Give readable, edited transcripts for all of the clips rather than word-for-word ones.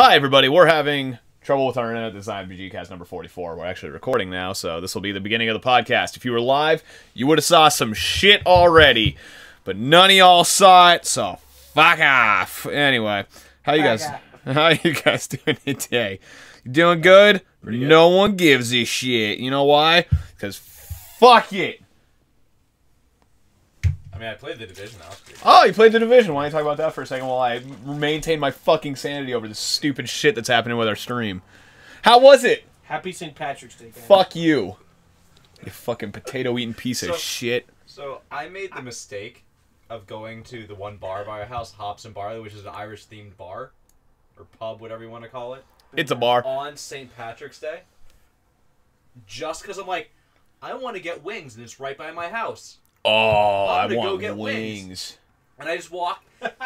Hi, everybody. We're having trouble with our internet. This is IMBGcast number 44. We're actually recording now, so this will be the beginning of the podcast. If you were live, you would have saw some shit already, but none of y'all saw it, so fuck off. Anyway, how you guys doing today? You doing good? Pretty good. No one gives a shit. You know why? Because fuck it. I mean, I played the Division. That was pretty good. Oh, you played the Division. Why don't you talk about that for a second while I maintain my fucking sanity over the stupid shit that's happening with our stream? How was it? Happy St. Patrick's Day, guys. Fuck you. You fucking potato-eating piece of shit. So, I made the mistake of going to the one bar by our house, Hops and Barley, which is an Irish-themed bar. Or pub, whatever you want to call it. It's a bar. On St. Patrick's Day. Just because I'm like, I want to get wings, and it's right by my house. Oh, I I'm gonna want go get wings. And I just walk,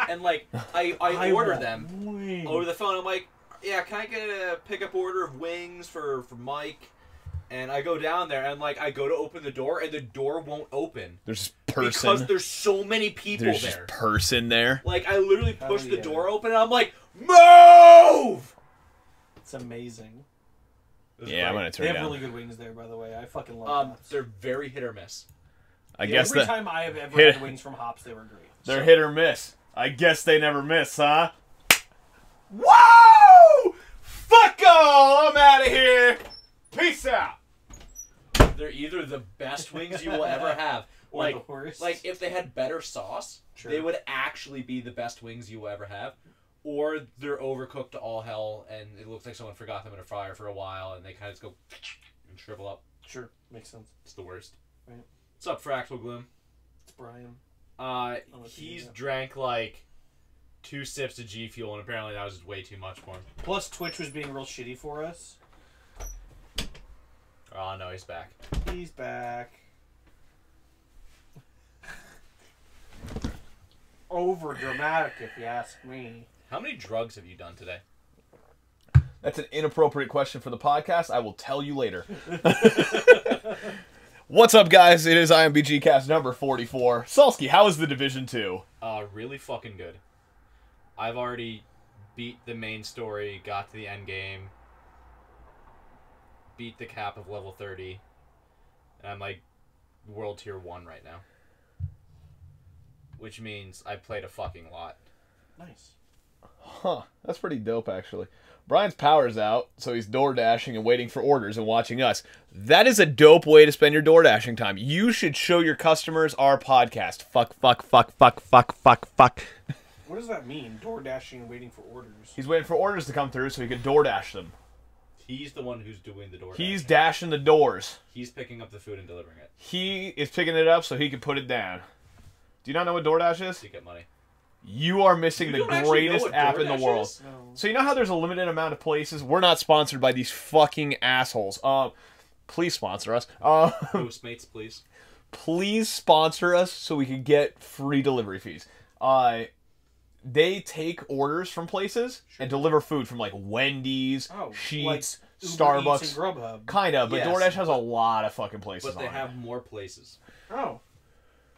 and like, I order them over the phone. I'm like, yeah, can I get a pickup order of wings for Mike? And I go down there, and like, I go to open the door, and the door won't open. There's just person. Because there's so many people There's there. just person there. Like, I literally push the door open, and I'm like, move! It's amazing. Yeah, I'm gonna turn They it have down. really good wings there, by the way. I fucking love Hops. They're very hit or miss. I guess Every that time I have ever had wings from Hops, they were great. they're hit or miss. I guess they never miss, huh? Whoa! Fuck all! I'm out of here. Peace out. They're either the best wings you will ever have. Or Like, the worst. like if they had better sauce, Sure. they would actually be the best wings you will ever have. Or they're overcooked to all hell, and it looks like someone forgot them in a fryer for a while, and they kind of just go and shrivel up. Sure, makes sense. It's the worst. Right. What's up, Fractal Gloom? It's Brian. He's drank like 2 sips of G Fuel, and apparently that was just way too much for him. Plus, Twitch was being real shitty for us. Oh no, he's back. He's back. Over dramatic, if you ask me. How many drugs have you done today? That's an inappropriate question for the podcast. I will tell you later. What's up, guys? It is IMBGcast number 44. Salsky, how is the Division 2? Really fucking good. I've already beat the main story, got to the end game, beat the cap of level 30, and I'm like world tier 1 right now. Which means I played a fucking lot. Nice. Huh, that's pretty dope, actually. Brian's power's out, so he's door dashing and waiting for orders and watching us. That is a dope way to spend your door dashing time. You should show your customers our podcast. Fuck, fuck, fuck, fuck, fuck, fuck, fuck. What does that mean? Door dashing and waiting for orders. He's waiting for orders to come through so he can door dash them. He's the one who's doing the door. He's dashing. dashing the doors. He's picking up the food and delivering it. He is picking it up so he can put it down. Do you not know what DoorDash is? To get money. You are missing the greatest app in the world. Is? No. So you know how there's a limited amount of places? We're not sponsored by these fucking assholes. Please sponsor us. Postmates, please. Please sponsor us so we can get free delivery fees. They take orders from places and deliver food from like Wendy's, Sheetz, like Starbucks, Eats and Grubhub. kind of. But Yes. DoorDash has a lot of fucking places. But they on have it. more places. Oh,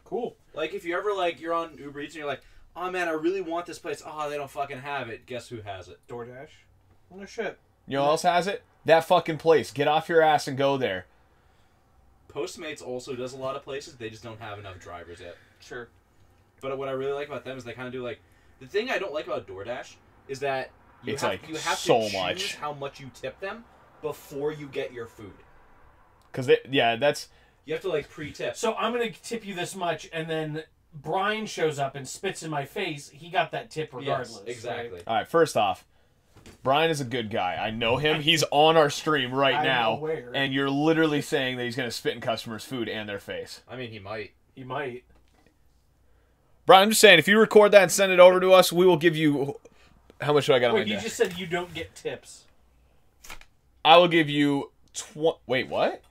cool. Like, if you ever, like, you're on Uber Eats and you're like, oh, man, I really want this place. Oh, they don't fucking have it. Guess who has it? DoorDash. No shit. You know who else has it? That fucking place. Get off your ass and go there. Postmates also does a lot of places. They just don't have enough drivers yet. Sure. But what I really like about them is they kind of do, like... The thing I don't like about DoorDash is that you have so to choose much. how much you tip them before you get your food. Because, that's... You have to, like, pre-tip. So I'm going to tip you this much, and then Brian shows up and spits in my face. He got that tip regardless. Yes, exactly. Right? All right, first off, Brian is a good guy. I know him. He's on our stream right I'm now. aware. And you're literally saying that he's going to spit in customers' food and their face. I mean, he might. He might. Brian, I'm just saying, if you record that and send it over to us, we will give you... How much do I got on my Wait, you desk? just said you don't get tips. I will give you... Wait, what?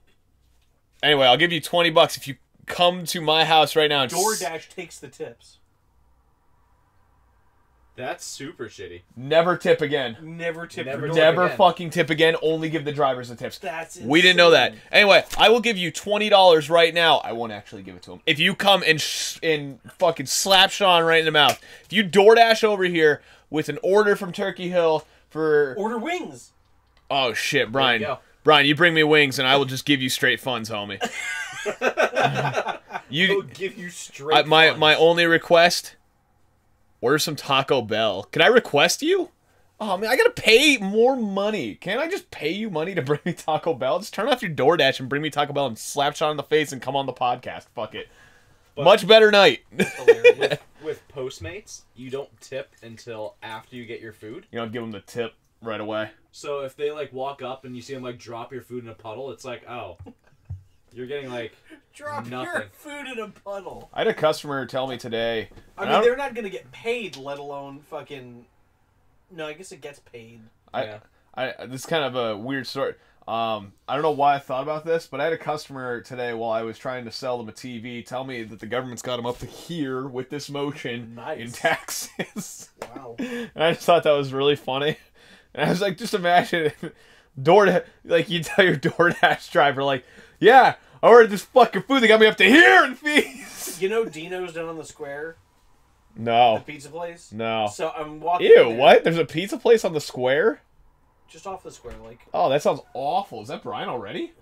Anyway, I'll give you $20 if you come to my house right now and... DoorDash takes the tips. That's super shitty. Never tip again. Never tip Never your tip DoorDash. Never again. fucking tip again. Only give the drivers the tips. That's insane. We didn't know that. Anyway, I will give you $20 right now. I won't actually give it to him. If you come and fucking slap Sean right in the mouth. If you DoorDash over here with an order from Turkey Hill for... Order wings. Oh, shit, Brian. There you go. Brian, you bring me wings, and I will just give you straight funds, homie. He'll give you straight funds. My only request, order some Taco Bell. Can I request you? Oh, man, I gotta pay more money. Can't I just pay you money to bring me Taco Bell? Just turn off your DoorDash and bring me Taco Bell and slap Sean in the face and come on the podcast. Fuck it. But much better night. with Postmates, you don't tip until after you get your food. You don't give them the tip right away. So if they like walk up and you see them like drop your food in a puddle, it's like, oh, you're getting like Drop nothing. your food in a puddle. I had a customer tell me today. I mean, they're not gonna get paid, let alone fucking. No, I guess it gets paid. Yeah. This is kind of a weird story. I don't know why I thought about this, but I had a customer today while I was trying to sell them a TV tell me that the government's got them up to here with this motion in taxes. Wow. And I just thought that was really funny. And I was like, just imagine like you tell your DoorDash driver, like, yeah, I ordered this fucking food, they got me up to here in fees. You know Dino's down on the square? No. The pizza place? No. So I'm walking Ew, in there, what? There's a pizza place on the square? just off the square, like. Oh, that sounds awful. Is that Brian already?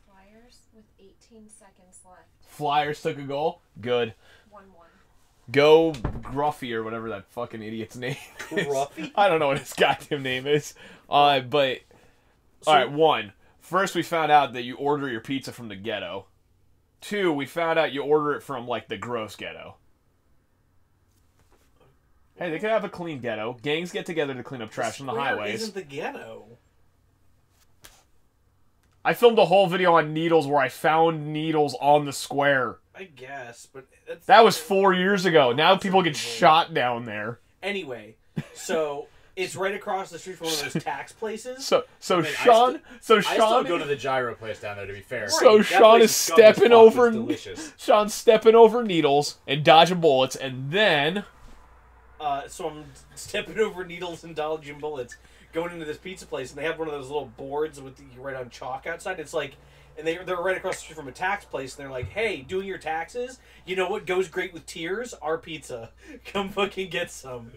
Flyers with 18 seconds left. Flyers took a goal. Good. 1-1. Go Gruffy or whatever that fucking idiot's name is. Gruffy? I don't know what his goddamn name is. But alright, 1. First we found out that you order your pizza from the ghetto. 2, we found out you order it from like the gross ghetto. Hey, they could have a clean ghetto. Gangs get together to clean up trash on the highways. Isn't the ghetto? I filmed a whole video on needles where I found needles on the square. I guess, but That was 4 years ago. Now people get shot down there. Anyway, so it's right across the street from one of those tax places. So I Sean still go to the gyro place down there, to be fair. So That Sean place is scum as stepping fuck, over. it's delicious. Sean's stepping over needles and dodging bullets, and then So I'm stepping over needles and dodging bullets, going into this pizza place, and they have one of those little boards with you write on chalk outside. It's like, and they're right across the street from a tax place, and they're like, "Hey, doing your taxes? You know what goes great with tears? Our pizza. Come fucking get some."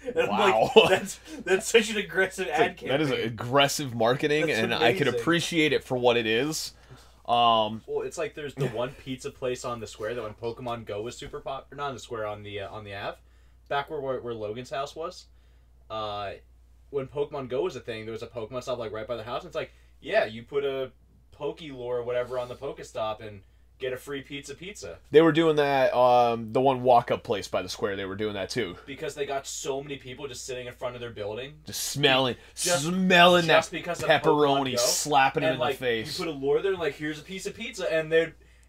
And wow, I'm like, that's such an aggressive ad campaign. that is aggressive marketing, That's and I can amazing. appreciate it for what it is. Well, it's like there's the one pizza place on the square that when Pokemon Go was super popular, not on the square, on the Ave, back where Logan's house was. When Pokemon Go was a thing, there was a Pokemon stop like right by the house. And it's like, yeah, you put a Pokélure or whatever on the Pokestop and get a free pizza. They were doing that. The one walk-up place by the square, they were doing that too. Because they got so many people just sitting in front of their building, Just smelling just that because of pepperoni, Pokemon Go, slapping him and in like the face. you put a lure there and like, here's a piece of pizza, and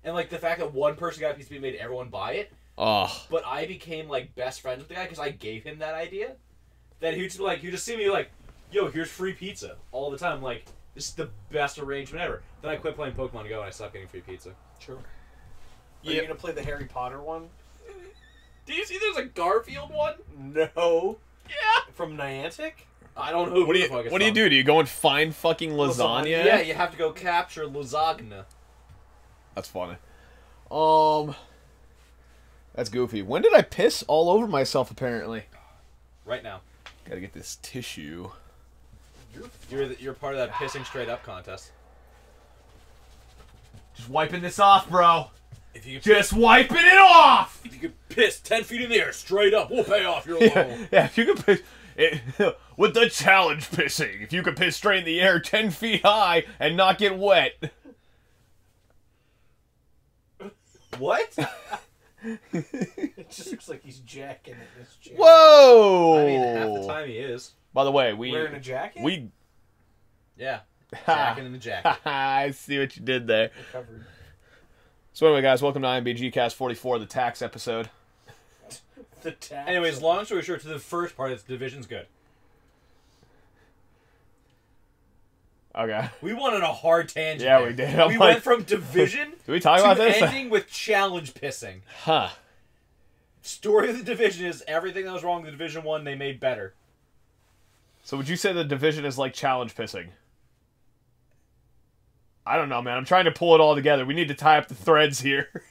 like the fact that one person got a piece of pizza made everyone buy it. Oh, But I became like best friends with the guy because I gave him that idea. That he'd just see me like, yo, here's free pizza all the time. Like, this is the best arrangement ever. Then I quit playing Pokemon Go and I stopped getting free pizza. Sure. Are you gonna play the Harry Potter one? Do you see there's a Garfield one? No. Yeah. From Niantic? I don't know what do you do? Do you go and find fucking lasagna? Yeah, you have to go capture lasagna. That's funny. That's goofy. When did I piss all over myself? Apparently. Right now. Gotta get this tissue. You're part of that pissing straight up contest. Just wiping this off, bro. If you Just wiping it off. If you could piss 10 feet in the air straight up, we'll pay off your loan. Yeah, if you could piss with the challenge pissing, if you could piss straight in the air 10 feet high and not get wet. What? It just looks like he's jacking in this chair. Whoa! I mean, half the time he is. By the way, Wearing a jacket? Yeah. Jacking in the jacket. I see what you did there. Recovered. So anyway, guys, welcome to IMBGcast 44, the tax episode. The tax. Anyways, long story short, to the first part, the division's good. Okay. We went on a hard tangent. Yeah, there. we did. We went from division Did we talk to about this? ending with challenge pissing. Huh. Story of the division is everything that was wrong with Division 1, they made better. So would you say the division is like challenge pissing? I don't know, man. I'm trying to pull it all together. We need to tie up the threads here.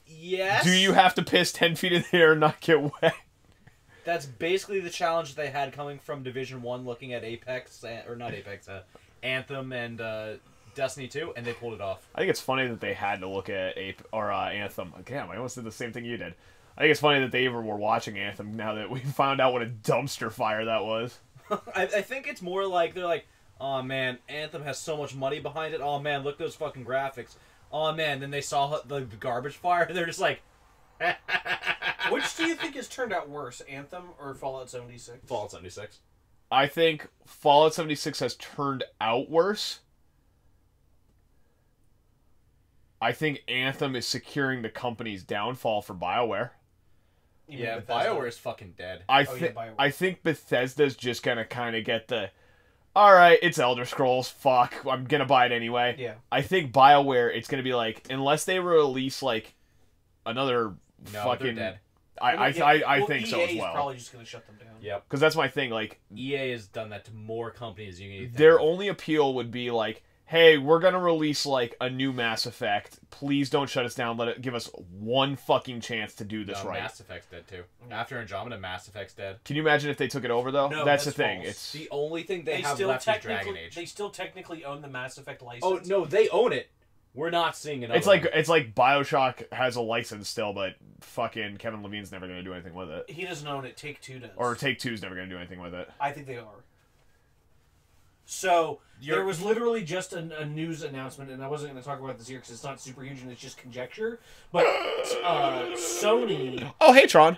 Yes. Do you have to piss 10 feet in the air and not get wet? That's basically the challenge they had coming from Division 1 looking at Apex, or not Apex, Anthem and Destiny 2, and they pulled it off. I think it's funny that they had to look at Anthem. Damn, I almost did the same thing you did. I think it's funny that they even were watching Anthem now that we found out what a dumpster fire that was. I think it's more like they're like, oh man, Anthem has so much money behind it. Oh man, look at those fucking graphics. Oh man, then they saw the garbage fire, and they're just like... Which do you think has turned out worse, Anthem or Fallout 76? Fallout 76. I think Fallout 76 has turned out worse. I think Anthem is securing the company's downfall for BioWare. Yeah, BioWare is fucking dead. I think Bethesda's just gonna kind of get the, all right, it's Elder Scrolls, fuck, I'm gonna buy it anyway. Yeah. I think BioWare, it's gonna be like, unless they release like another fucking... they're dead. I think so as EA well. is probably just going to shut them down. Yep. Because that's my thing, like... EA has done that to more companies you can Their only appeal would be like, hey, we're gonna release like a new Mass Effect. Please don't shut us down. Give us one fucking chance to do this right. Mass Effect's dead too. After Andromeda, Mass Effect's dead. Can you imagine if they took it over though? No, that's the that's thing. false. It's The only thing they have left is Dragon Age. They still technically own the Mass Effect license. Oh no, they own it. We're not seeing it. it's like BioShock has a license still, but fucking Kevin Levine's never gonna do anything with it. He doesn't own it. Take-Two does. Or Take-Two's never gonna do anything with it. I think they are. So there was literally just a news announcement, and I wasn't going to talk about this here because it's not super huge and it's just conjecture. But Sony. Oh, hey Tron.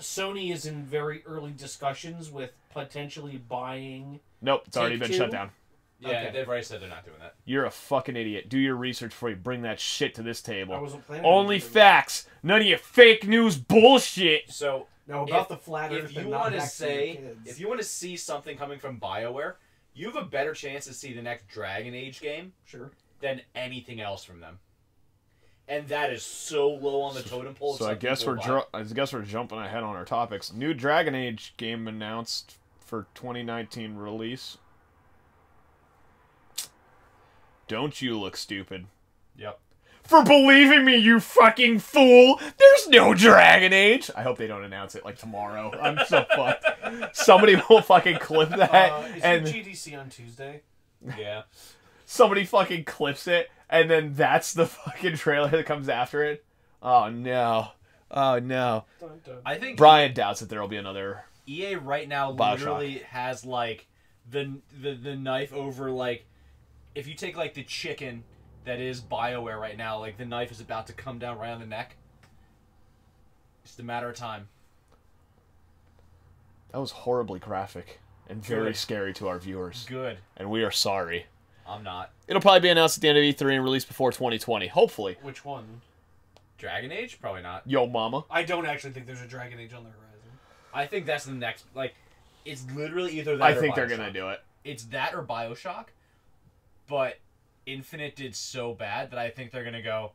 Sony is in very early discussions with potentially buying. Nope, it's already been Take-Two? shut down. Yeah, Okay. they've already said they're not doing that. You're a fucking idiot. Do your research before you bring that shit to this I table. wasn't planning. Only on doing facts. None of your fake news bullshit. So that. No, about if- the flat Earth. if you and not want to vaccinated say, kids. if you want to see something coming from BioWare, you have a better chance to see the next Dragon Age game Sure. than anything else from them. And that is so low on the totem pole. So I guess we're jumping ahead on our topics. New Dragon Age game announced for 2019 release. Don't you look stupid? Yep. For believing me, you fucking fool! There's no Dragon Age! I hope they don't announce it, like, tomorrow. I'm so fucked. Somebody will fucking clip that, Is and your GDC on Tuesday? Yeah. somebody fucking clips it, and then that's the fucking trailer that comes after it. Oh, no. Oh, no. Dun, dun. I think Brian doubts that there will be another... EA right now BioShock. literally has like the knife over like if you take like the chicken that is BioWare right now, like the knife is about to come down right on the neck. It's just a matter of time. That was horribly graphic and very Good. scary to our viewers. Good. And we are sorry. I'm not. It'll probably be announced at the end of E3 and released before 2020. Hopefully. Which one? Dragon Age? Probably not. Yo, mama. I don't actually think there's a Dragon Age on the horizon. I think that's the next. Like, it's literally either that. I or think they're BioShock. gonna do it. It's that or BioShock, but Infinite did so bad that I think they're gonna go.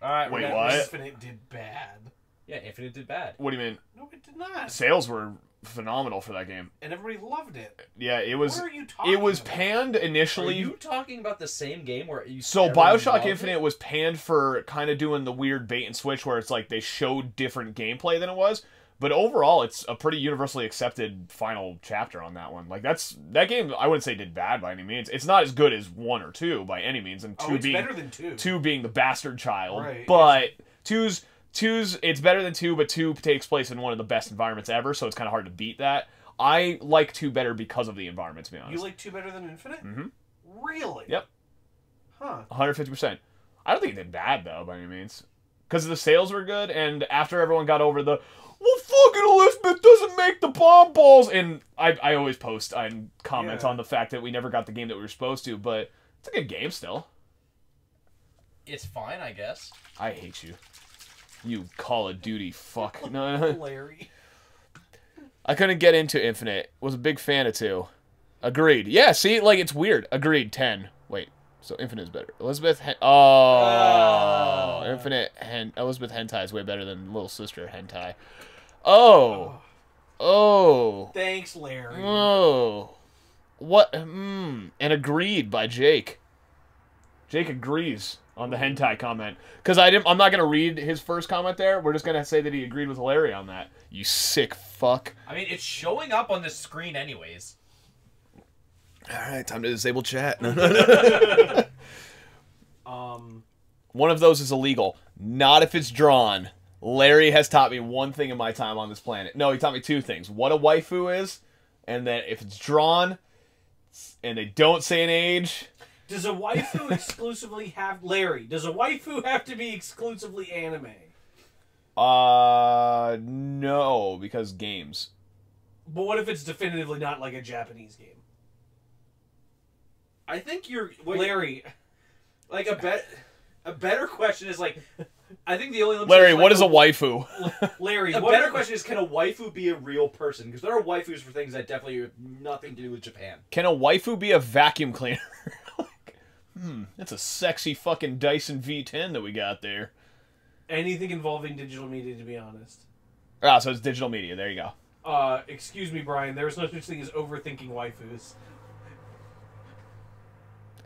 All right, Wait, we're gonna, what? Infinite did bad. Yeah, Infinite did bad. What do you mean? No, it did not. Sales were phenomenal for that game. And everybody loved it. Yeah, it was. What are you talking It was about? panned Are initially. you talking about the same game where you? So everyone BioShock loved Infinite it? was panned for kind of doing the weird bait and switch where it's like they showed different gameplay than it was. But overall, it's a pretty universally accepted final chapter on that one. Like that game, I wouldn't say did bad by any means. It's not as good as 1 or 2 by any means, and Oh, it's better than 2. 2 being the bastard child. Right. But two's it's better than 2, but 2 takes place in one of the best environments ever, so it's kind of hard to beat that. I like 2 better because of the environment, to be honest. You like 2 better than Infinite? Mm-hmm. Really? Yep. Huh. 150%. I don't think it did bad though by any means, because the sales were good, and after everyone got over the well, fucking Elizabeth doesn't make the bomb balls, and I always post and comment on the fact that we never got the game that we were supposed to, but it's a good game still. It's fine, I guess. I hate you. You Call of Duty fuck. No, Larry. I couldn't get into Infinite. Was a big fan of 2. Agreed. Yeah, see, like, it's weird. Agreed. 10. Wait, so Infinite is better. Elizabeth Elizabeth Hentai is way better than Little Sister Hentai. Oh. Thanks, Larry. Oh. What? And agreed by Jake. Jake agrees on the hentai comment. Because I'm not going to read his first comment there. We're just going to say that he agreed with Larry on that. You sick fuck. I mean, it's showing up on the screen anyways. Alright, time to disable chat. Um, One of those is illegal. Not if it's drawn. Larry has taught me one thing in my time on this planet. No, he taught me two things. What a waifu is, and that if it's drawn, and they don't say an age... Does a waifu exclusively have... Larry, does a waifu have to be exclusively anime? No, because games. But what if it's definitively not like a Japanese game? I think Larry... Like, a better question is, like... I think the only... Larry, what is a waifu? Larry, A better question is, can a waifu be a real person? Because there are waifus for things that definitely have nothing to do with Japan. Can a waifu be a vacuum cleaner? That's a sexy fucking Dyson V10 that we got there. Anything involving digital media, to be honest. Ah, so it's digital media. There you go. Excuse me, Brian. There's no such thing as overthinking waifus.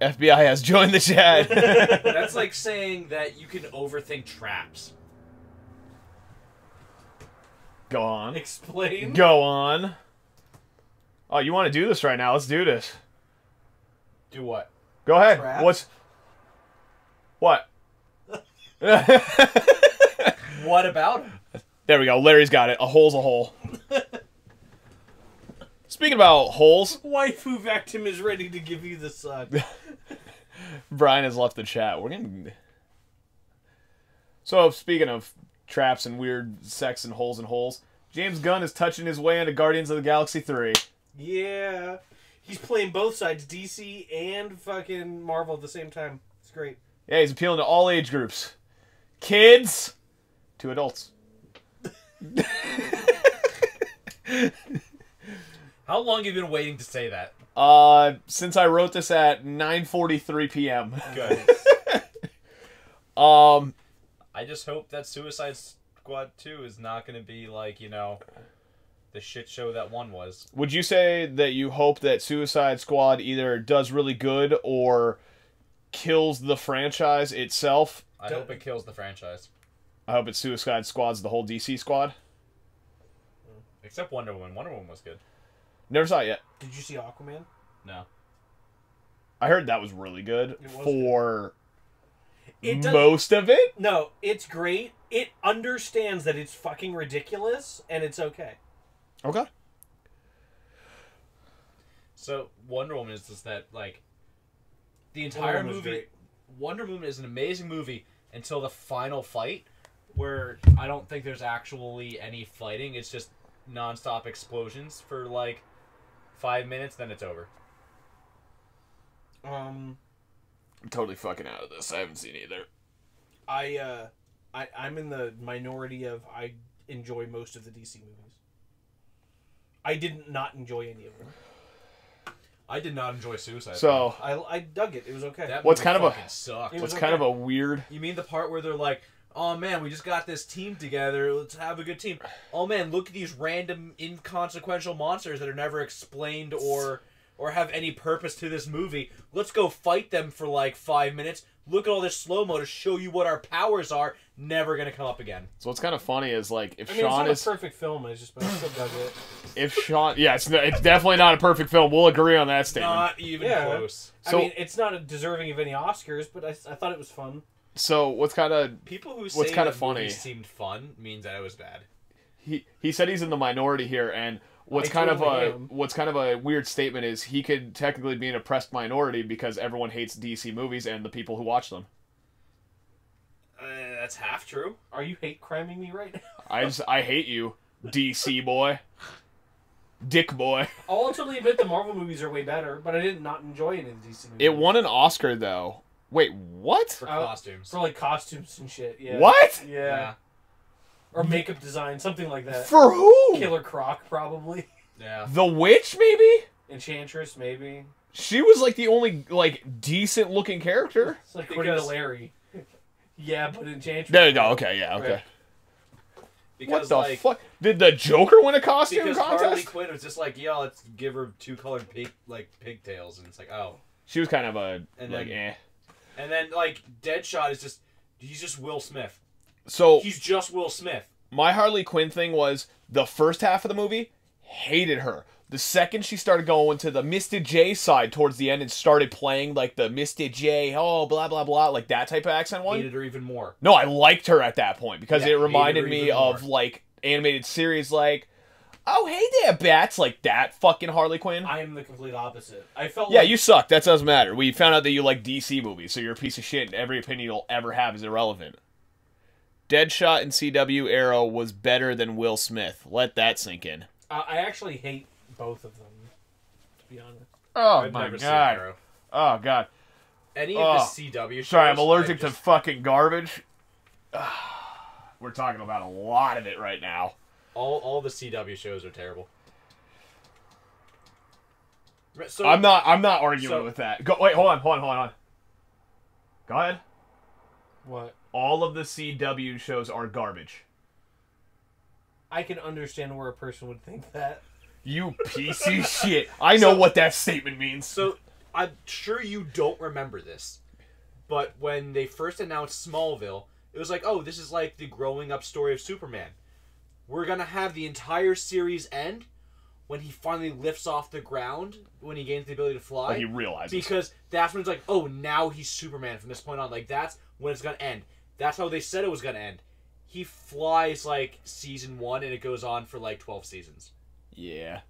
FBI has joined the chat. That's like saying that you can overthink traps. Go on. Explain. Go on. Oh, you want to do this right now? Let's do this. Do what? Go ahead. Traps? What? What about him? There we go. Larry's got it. A hole's a hole. Speaking about holes, Waifu Vectum is ready to give you the suck. Brian has left the chat. We're getting... So, speaking of traps and weird sex and holes, James Gunn is touching his way into Guardians of the Galaxy 3. Yeah. He's playing both sides, DC and fucking Marvel at the same time. It's great. Yeah, he's appealing to all age groups. Kids to adults. How long have you been waiting to say that? Since I wrote this at 9:43 p.m. Good. I just hope that Suicide Squad 2 is not going to be like, you know, the shit show that one was. Would you say that you hope that Suicide Squad either does really good or kills the franchise itself? I hope it kills the franchise. I hope it's Suicide Squad's the whole DC squad. Except Wonder Woman. Wonder Woman was good. Never saw it yet. Did you see Aquaman? No. I heard that was really good was for It most of it. No, it's great. It understands that it's fucking ridiculous, and it's okay. Okay. So, Wonder Woman is just that, like, the entire movie... Wonder Woman is an amazing movie until the final fight, where I don't think there's actually any fighting. It's just non-stop explosions for, like, 5 minutes, then it's over. I'm totally fucking out of this. I haven't seen either. I'm in the minority of I enjoy most of the DC movies. I did not enjoy any of them. I did not enjoy Suicide So I dug it. It was okay. That what's movie kind of a fucking sucked. what's kind of a weird? You mean the part where they're like, oh man, we just got this team together, let's have a good team. Oh man, look at these random inconsequential monsters that are never explained or have any purpose to this movie. Let's go fight them for like 5 minutes. Look at all this slow-mo to show you what our powers are. Never gonna come up again. So what's kind of funny is like if I mean, Sean it's is not a perfect film. It's just, but I still dug it. if Sean, yeah, it's definitely not a perfect film. We'll agree on that statement. Not even close. So- I mean, it's not deserving of any Oscars, but I thought it was fun. So what's kind of People who What's say kinda that funny- movie seemed fun means that it was bad. he said he's in the minority here, and what's I kind totally of am. what's kind of a weird statement is he could technically be an oppressed minority because everyone hates DC movies and the people who watch them. That's half true. Are you hate criming me right now? I hate you, DC boy, Dick boy. I'll ultimately admit the Marvel movies are way better, but I did not enjoy any of the DC movies. It won an Oscar though. Wait, what? For costumes. for like costumes and shit. Yeah. What? Yeah. Or makeup design, something like that. For who? Killer Croc, probably. Yeah. The Witch, maybe? Enchantress, maybe. She was like the only like decent looking character. It's like according to Because- Larry. Yeah, but Enchantress. There you go. Okay, yeah, okay. Right. Because What the like, fuck? Did the Joker win a costume because Harley contest? Quinn was just like, yeah, let's give her 2 colored pigtails, and it's like, oh. She was kind of a And like then- And then like Deadshot is he's just Will Smith. So He's just Will Smith. my Harley Quinn thing was the first half of the movie, hated her. The second she started going to the Mr. J side towards the end and started playing like the Mr. J, oh, blah, blah, blah, like that type of accent one. Hated her even more. No, I liked her at that point because Yeah, it reminded hated her me even of more. like animated series like, oh, hey there, Bats, like that fucking Harley Quinn. I am the complete opposite. I felt Yeah, like you suck. That doesn't matter. We found out that you like DC movies, so you're a piece of shit and every opinion you'll ever have is irrelevant. Deadshot in CW Arrow was better than Will Smith. Let that sink in. I actually hate both of them, to be honest. Oh I've my never seen god. Arrow. Oh god. Any Oh. of the CW shows. Sorry, I'm allergic I to just- fucking garbage. We're talking about a lot of it right now. all the CW shows are terrible. So I'm not arguing so- with that. Go wait, hold on. Go ahead. What? All of the CW shows are garbage. I can understand where a person would think that. You piece of shit. I know what that statement means. So I'm sure you don't remember this, but when they first announced Smallville, it was like, oh, this is like the growing up story of Superman. We're gonna have the entire series end when he finally lifts off the ground, when he gains the ability to fly. When he realizes. Because that's when it's like, oh, now he's Superman from this point on. Like, that's when it's gonna end. That's how they said it was gonna end. He flies, like, season 1, and it goes on for, like, 12 seasons. Yeah.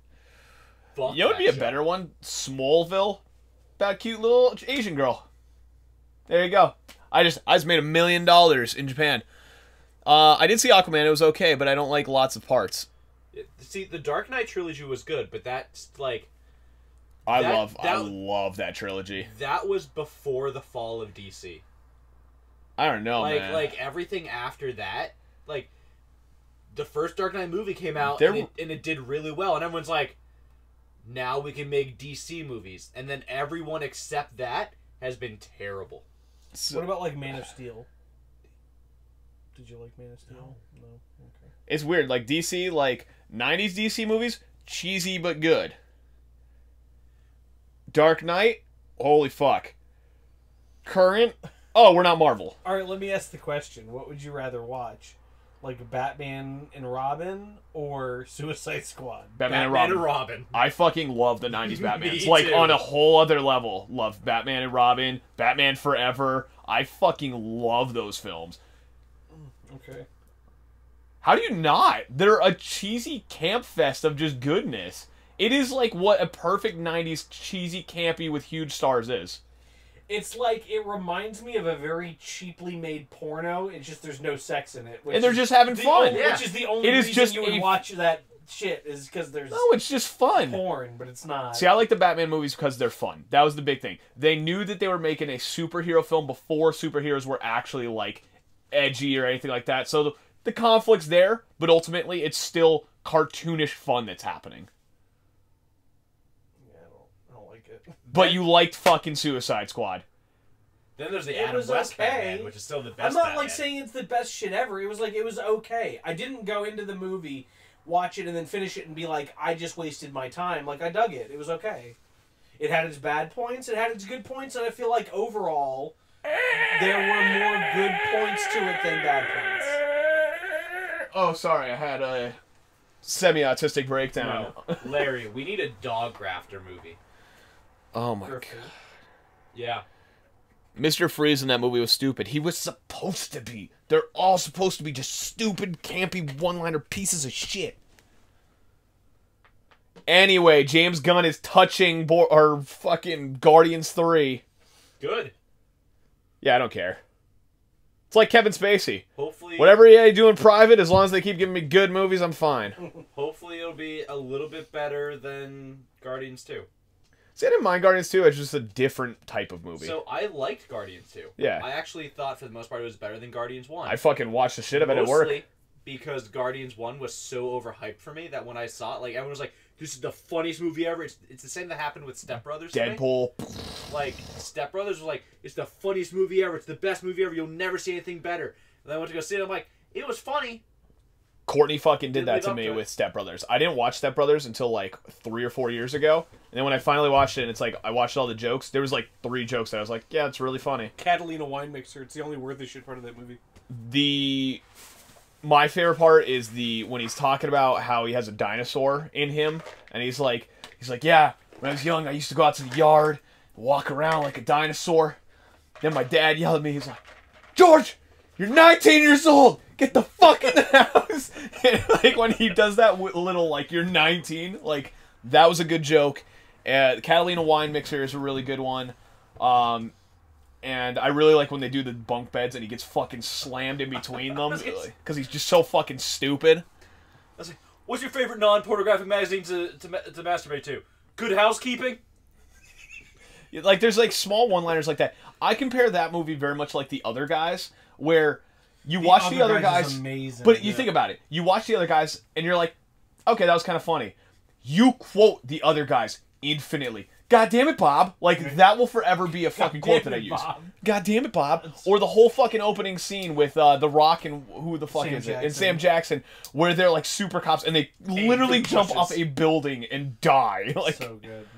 Fuck You know what would be that a show. better one? Smallville. About a cute little Asian girl. There you go. I just made $1 million in Japan. I did see Aquaman. It was okay, but I don't like lots of parts. See, the Dark Knight trilogy was good, but that's, like... I That- love that trilogy. That was before the fall of DC. I don't know, man. Like everything after that, like the first Dark Knight movie came out There- and it did really well, and everyone's like, now we can make DC movies, and then everyone except that has been terrible. So- What about like Man of Steel? Did you like Man of Steel? No. Okay. It's weird. Like DC, like 90s DC movies, cheesy but good. Dark Knight, holy fuck. Current, oh, we're not Marvel. All right, let me ask the question. What would you rather watch? Like Batman and Robin or Suicide Squad? Batman and Batman Robin. I fucking love the 90s Me Batmans. Like, too. on a whole other level. Love Batman and Robin, Batman Forever. I fucking love those films. Okay. How do you not? They're a cheesy camp fest of just goodness. It is like what a perfect 90s cheesy campy with huge stars is. It's like, it reminds me of a very cheaply made porno. It's just there's no sex in it. which And they're is just having the fun. only- Yeah. Which is the only It is reason just you would a- watch that shit is because there's No, it's just fun. porn, but it's not. See, I like the Batman movies because they're fun. That was the big thing. They knew that they were making a superhero film before superheroes were actually, like, edgy or anything like that. So the conflict's there, but ultimately it's still cartoonish fun that's happening. Yeah, I don't like it. But you liked fucking Suicide Squad. Then there's the It Adam was West okay. Batman, which is still the best. I'm not Batman. like saying it's the best shit ever. It was like, it was okay. I didn't go into the movie, watch it, and then finish it and be like, I just wasted my time. Like, I dug it. It was okay. It had its bad points, it had its good points, and I feel like overall, there were more good points to it than bad points. Oh, sorry, I had a semi-autistic breakdown. No. Larry, we need a dog grafter movie. Oh my Perfect. god. Yeah. Mr. Freeze in that movie was stupid. He was supposed to be. They're all supposed to be just stupid, campy, one-liner pieces of shit. Anyway, James Gunn is touching or fucking Guardians 3. Good. Yeah, I don't care. It's like Kevin Spacey. Hopefully, Whatever I do in private, as long as they keep giving me good movies, I'm fine. Hopefully, it'll be a little bit better than Guardians 2. See, I didn't mind Guardians 2. It's just a different type of movie. So I liked Guardians 2. Yeah. I actually thought for the most part it was better than Guardians 1. I fucking watched the shit of it at work. Mostly because Guardians 1 was so overhyped for me that when I saw it, like, everyone was like, this is the funniest movie ever. It's the same that happened with Step Brothers. to me. Deadpool. Like, Step Brothers was like, it's the funniest movie ever. It's the best movie ever. You'll never see anything better. And then I went to go see it. I'm like, it was funny. Courtney fucking did Didn't that to live me up to it. with Step Brothers. I didn't watch Step Brothers until like 3 or 4 years ago, and then when I finally watched it, and it's like I watched all the jokes. There was like 3 jokes that I was like, yeah, it's really funny. Catalina wine mixer. It's the only worth the shit part of that movie. My favorite part is when he's talking about how he has a dinosaur in him, and he's like, yeah, when I was young, I used to go out to the yard, walk around like a dinosaur. Then my dad yelled at me. He's like, George, you're 19 years old. Get the fuck in the house. And like when he does that little like you're 19, like that was a good joke. Catalina wine mixer is a really good one. And I really like when they do the bunk beds and he gets fucking slammed in between them because he's just so fucking stupid. I was like, what's your favorite non-pornographic magazine to masturbate to? Good Housekeeping? Like there's like small one-liners like that. I compare that movie very much like The Other Guys, where you watch The Other Guys, is amazing, but you think about it. You watch The Other Guys and you're like, okay, that was kind of funny. You quote The Other Guys infinitely. God damn it, Bob. Like, that will forever be a fucking quote that I use. Bob. God damn it, Bob. Or the whole fucking opening scene with The Rock and who the fuck Sam is it? And Jackson. Sam Jackson, where they're like super cops and they literally jump bushes. off a building and die. Like, So good.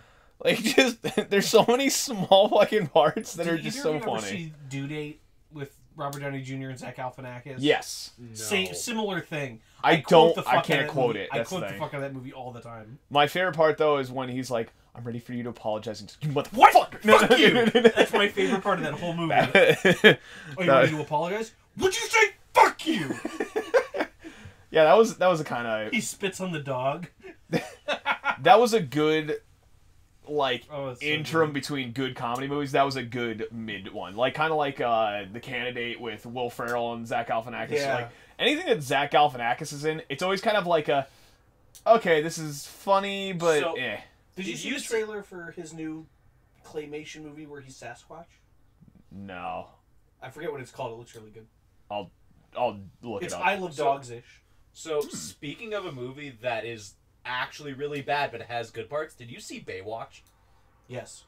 like just, there's so many small fucking parts that are Did just either so of you ever funny. see Due Date with Robert Downey Jr. and Zach Galifianakis? Yes. Same, similar thing. I quote don't- the I fuck out can't of that quote movie. it, I that's the quote the thing. fuck out of that movie all the time. My favorite part, though, is when he's like, I'm ready for you to apologize. And you motherfucker. What? No, Fuck no, you! no, no, no. That's my favorite part of that whole movie. Are you ready to apologize? Would you say fuck you? Yeah, that was a kind of... He spits on the dog. That was a good, like, Oh, it's so interim good. between good comedy movies. That was a good mid one. Like, kind of like The Candidate with Will Ferrell and Zach Galifianakis. Yeah. Like, anything that Zach Galifianakis is in, it's always kind of like a, okay, this is funny, but So- eh. Did you Did see you the see- trailer for his new claymation movie where he's Sasquatch? No. I forget what it's called. It looks really good. I'll look It's it up. I Love So- Dogs-ish. So, speaking of a movie that is actually really bad but has good parts, did you see Baywatch? Yes.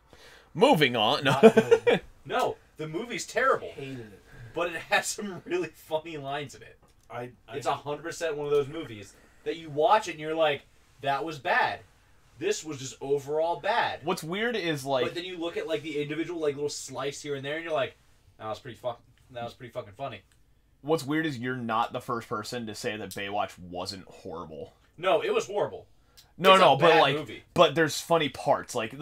Moving on. Not good. No, the movie's terrible, Hated it. but it has some really funny lines in it. It's 100% one of those movies that you watch and you're like, that was bad. This was just overall bad. What's weird is, like... But then you look at like the individual like little slice here and there, and you're like, that was pretty fucking funny. What's weird is you're not the first person to say that Baywatch wasn't horrible. No, it was horrible. No, It's a no, but bad like, movie. but there's funny parts. Like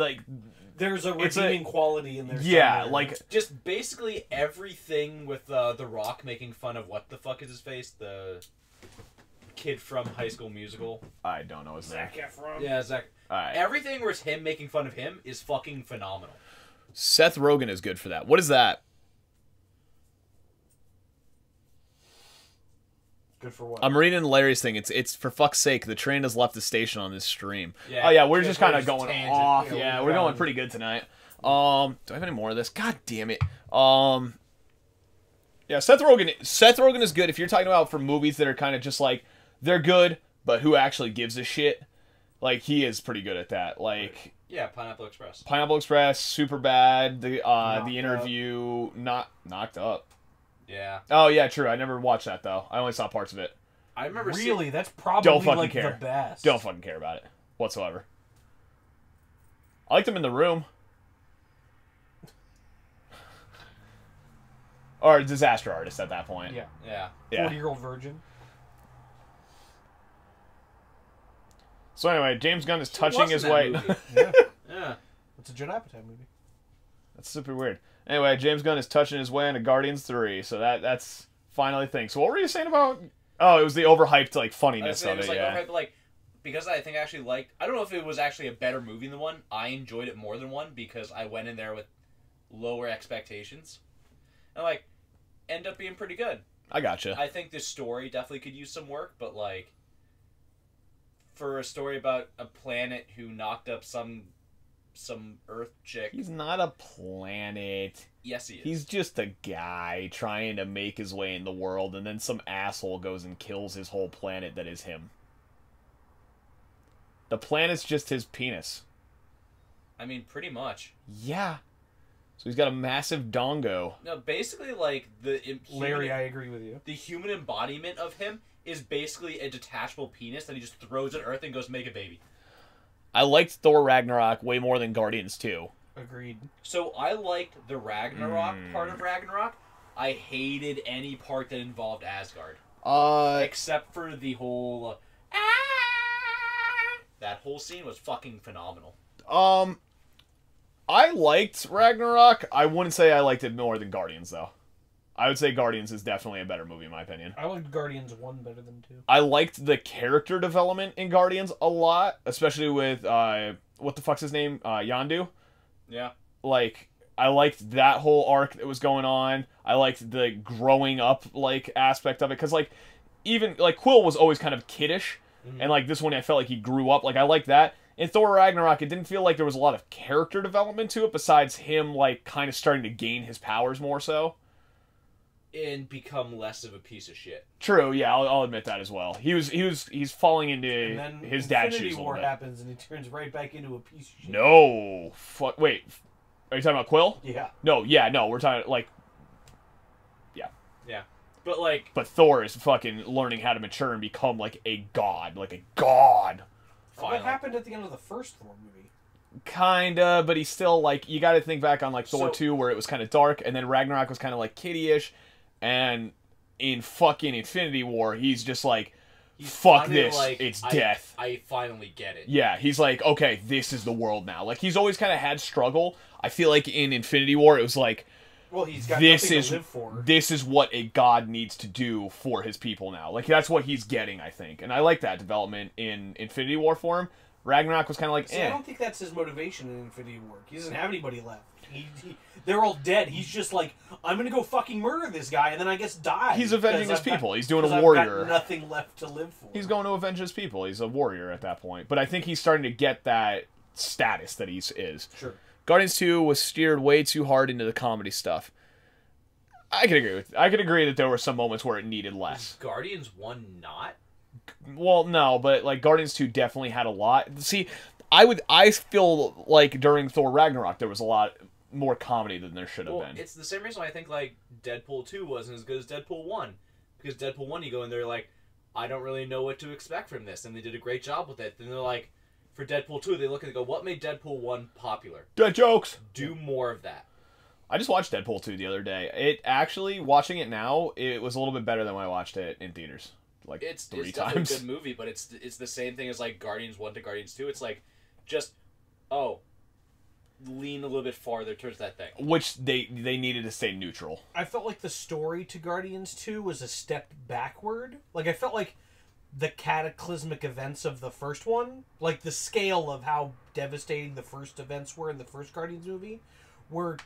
There's a It's a- redeeming quality in there. yeah, somewhere. like Just basically everything with The Rock making fun of what the fuck is his face, the kid from High School Musical. I don't know his name. Zac Efron. Yeah, Zach. All right, Everything where it's him making fun of him is fucking phenomenal. Seth Rogen is good for that. What is that? Good for what? I'm reading Larry's thing. It's for fuck's sake. The train has left the station on this stream. Yeah, Oh yeah, we're yeah, just kind we're of just going tangent. off. Yeah, Yeah, we're we're going going. pretty good tonight. Do I have any more of this? God damn it. Yeah, Seth Rogen is good if you're talking about for movies that are kind of just like they're good, but who actually gives a shit? Like he is pretty good at that. Like Yeah, Pineapple Express. Pineapple Express, Superbad, the Knocked interview, not Knocked Up. Yeah, Oh yeah, true. I never watched that though. I only saw parts of it. I remember. Really? That's probably Don't fucking like care. the best. Don't fucking care about it whatsoever. I liked him in The Room. Or Disaster Artist at that point. Yeah. Yeah. Yeah. 40-year-old virgin. So anyway, James Gunn is touching What's in his that way. movie? Yeah. Yeah. It's a Judd Apatow movie. That's super weird. Anyway, James Gunn is touching his way into Guardians 3, so that's finally a thing. So what were you saying about... Oh, it was the overhyped, like, I was funniness saying of it was it, like, yeah. okay, but like, because I think I actually liked. I don't know if it was actually a better movie than one. I enjoyed it more than one because I went in there with lower expectations, and like, end up being pretty good. I gotcha. I think this story definitely could use some work, but like, for a story about a planet who knocked up some Earth chick, He's not a planet. yes, he is. He's just a guy trying to make his way in the world, and then some asshole goes and kills his whole planet that is him. The planet's just his penis. I mean, pretty much. Yeah. So he's got a massive dongo. No, basically, like, Larry, I agree with you. The human embodiment of him is basically a detachable penis that he just throws at Earth and goes, make a baby. I liked Thor Ragnarok way more than Guardians 2. Agreed. So I liked the Ragnarok part of Ragnarok. I hated any part that involved Asgard. Except for the whole... that whole scene was fucking phenomenal. I liked Ragnarok. I wouldn't say I liked it more than Guardians, though. I would say Guardians is definitely a better movie, in my opinion. I liked Guardians 1 better than 2. I liked the character development in Guardians a lot, especially with, what the fuck's his name? Yondu? Yeah. Like, I liked that whole arc that was going on. I liked the growing up, like, aspect of it. Because, like, even, like, Quill was always kind of kiddish. Mm-hmm. And, like, this one I felt like he grew up. Like, I liked that. In Thor Ragnarok, it didn't feel like there was a lot of character development to it, besides him, like, kind of starting to gain his powers more so. And become less of a piece of shit. True, yeah, I'll admit that as well. He's falling into his dad's shoes a little War bit. happens and he turns right back into a piece of shit. No, wait, are you talking about Quill? Yeah. No, we're talking like, yeah. But like, but Thor is fucking learning how to mature and become like a god, What happened at the end of the first Thor movie? Kinda, but he's still like, you got to think back on like Thor 2 where it was kind of dark, and then Ragnarok was kind of like kiddie-ish, and in fucking Infinity War, he's just like, fuck this, like, it's death. I finally get it. Yeah, he's like, okay, this is the world now. Like, he's always kind of had struggle. I feel like in Infinity War, it was like, well, he's got nothing to live for. This is what a god needs to do for his people now. Like, that's what he's getting, I think. And I like that development in Infinity War for him. Ragnarok was kind of like, I don't think that's his motivation in Infinity War. He doesn't have anybody left. They're all dead. He's just like, I'm going to go fucking murder this guy and then I guess die. He's avenging his people. He's doing a warrior. I've got nothing left to live for. He's going to avenge his people. He's a warrior at that point. But I think he's starting to get that status that he is. Sure. Guardians 2 was steered way too hard into the comedy stuff. I could agree that there were some moments where it needed less. Is Guardians 1 not? Well, no, but like Guardians 2 definitely had a lot. See, I feel like during Thor Ragnarok there was a lot more comedy than there should have been. It's the same reason why I think like Deadpool 2 wasn't as good as Deadpool 1. Because Deadpool 1 you go in there like, I don't really know what to expect from this, and they did a great job with it. Then they're like, for Deadpool 2, they look and they go, what made Deadpool 1 popular? Dead jokes! Do more of that. I just watched Deadpool 2 the other day. It actually, watching it now, it was a little bit better than when I watched it in theaters. Like, it's 3 definitely times. a good movie, but it's the same thing as like Guardians 1 to Guardians 2. It's like, just, lean a little bit farther towards that thing. Which they needed to stay neutral. I felt like the story to Guardians 2 was a step backward. Like, I felt like the cataclysmic events of the first one, like the scale of how devastating the first events were in the first Guardians movie, were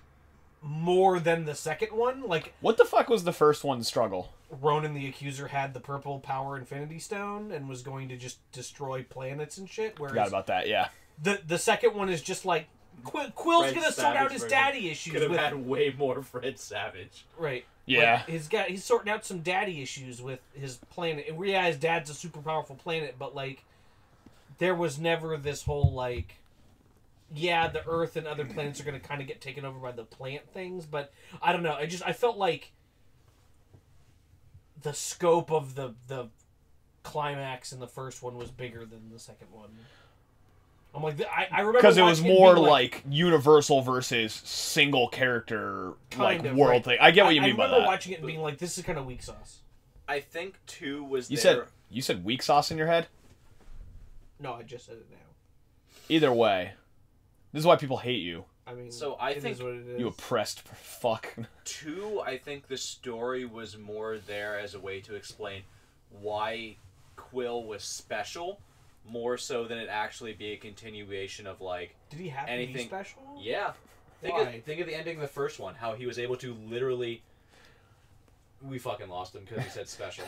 more than the second one. Like, what the fuck was the first one's struggle? Ronan the Accuser had the purple power Infinity Stone and was going to just destroy planets and shit. Whereas Forgot about that, yeah. The second one is just like, Quill's gonna sort out his daddy issues. Could have had way more Fred Savage. Right. Yeah. Like, he's sorting out some daddy issues with his planet. And we realize dad's a super powerful planet, but like, there was never this whole like, yeah, the Earth and other planets are gonna kind of get taken over by the plant things, but I don't know. I felt like the scope of the climax in the first one was bigger than the second one. I'm like, I remember because it was more like universal versus single character like kind of, world right. thing. I get what you mean by that. I remember watching it and being like, this is kind of weak sauce. I think 2 was You there. said weak sauce in your head? No, I just said it now. Either way, this is why people hate you. I mean, So I it think is what it is. You oppressed fuck. 2, I think the story was more there as a way to explain why Quill was special, more so than it actually be a continuation of like Did he have anything to be special? Yeah. Why? Think of the ending of the first one, how he was able to literally. We fucking lost him because he said special.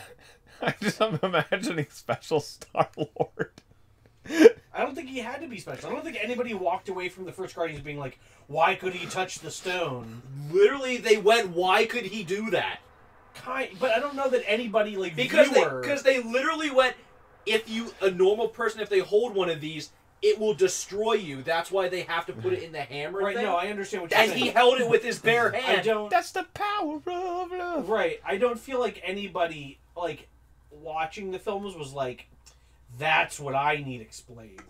I'm imagining special Star-Lord. I don't think he had to be special. I don't think anybody walked away from the first Guardians being like, why could he touch the stone? Literally, they went, why could he do that? But I don't know that anybody, like, Because viewer... they literally went, a normal person, if they hold one of these, it will destroy you. That's why they have to put it in the hammer Right, thing. no, I understand what you're And saying. he held it with his bare hand. I don't... That's the power of love. Right, I don't feel like anybody, like, watching the films was like, that's what I need explained.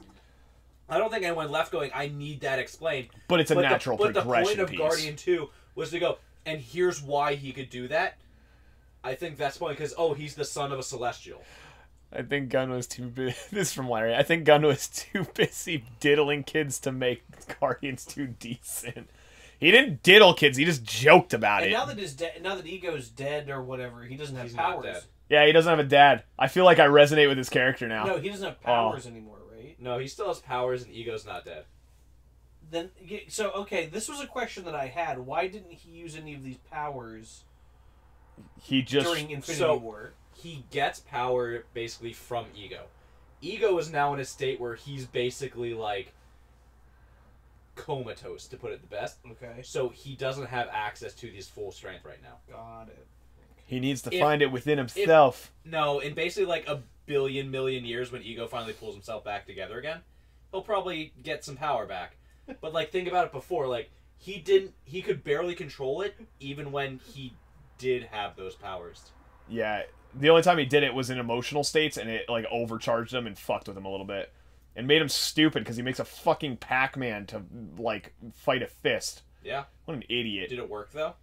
I don't think anyone left going, I need that explained. But it's a natural But the progression point of piece. Guardian 2 was to go, and here's why he could do that. I think that's the point, because, he's the son of a Celestial. I think Gunn was too busy. This is from Larry. I think Gunn was too busy diddling kids to make Guardians 2 decent. He didn't diddle kids. He just joked about And it. now that Ego's dead or whatever, he doesn't have He's not powers. dead. Yeah, he doesn't have a dad. I feel like I resonate with his character now. No, he doesn't have powers anymore, right? No, he still has powers, and Ego's not dead. Then, so okay, this was a question that I had. Why didn't he use any of these powers He just during Infinity War? He gets power basically from Ego. Ego is now in a state where he's basically like comatose, to put it the best. Okay, So he doesn't have access to his full strength right now. got it. he needs to If- find it within himself. No, in basically like a million years, when Ego finally pulls himself back together again, he'll probably get some power back. But like, think about it before. Like, he could barely control it, even when he did have those powers. Yeah, the only time he did it was in emotional states, and it like overcharged him and fucked with him a little bit, and made him stupid because he makes a fucking Pac-Man to like fight a fist. Yeah. What an idiot! Did it work though?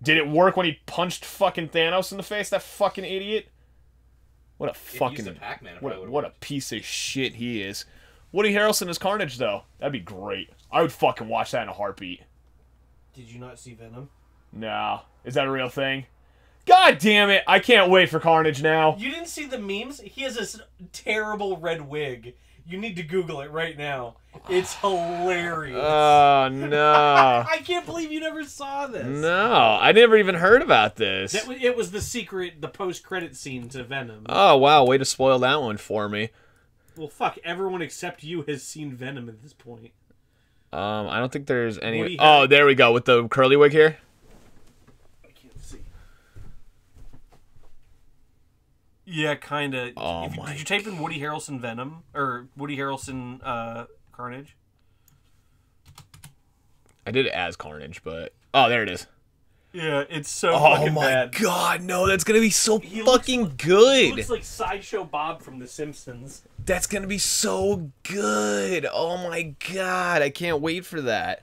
Did it work when he punched fucking Thanos in the face? That fucking idiot! What a If he fucking used a Pac-Man, it what probably a, would've what a worked. piece of shit he is. Woody Harrelson as Carnage though, that'd be great. I would fucking watch that in a heartbeat. Did you not see Venom? No, is that a real thing? God damn it! I can't wait for Carnage now. You didn't see the memes? He has this terrible red wig. You need to Google it right now. It's hilarious. Oh no! I can't believe you never saw this. No, I never even heard about this. It was the secret, the post-credit scene to Venom. Oh wow, way to spoil that one for me. Well, fuck, everyone except you has seen Venom at this point. I don't think there's any. Woody Oh, there we go with the curly wig here. I can't see. Yeah, kind of. Oh my Did you type in Woody Harrelson Venom? Or Woody Harrelson Carnage? I did it as Carnage, but oh, there it is. Yeah, it's so Oh fucking my bad. god, no, that's gonna be so He looks fucking He good. looks like Sideshow Bob from The Simpsons. That's gonna be so good. Oh my god, I can't wait for that.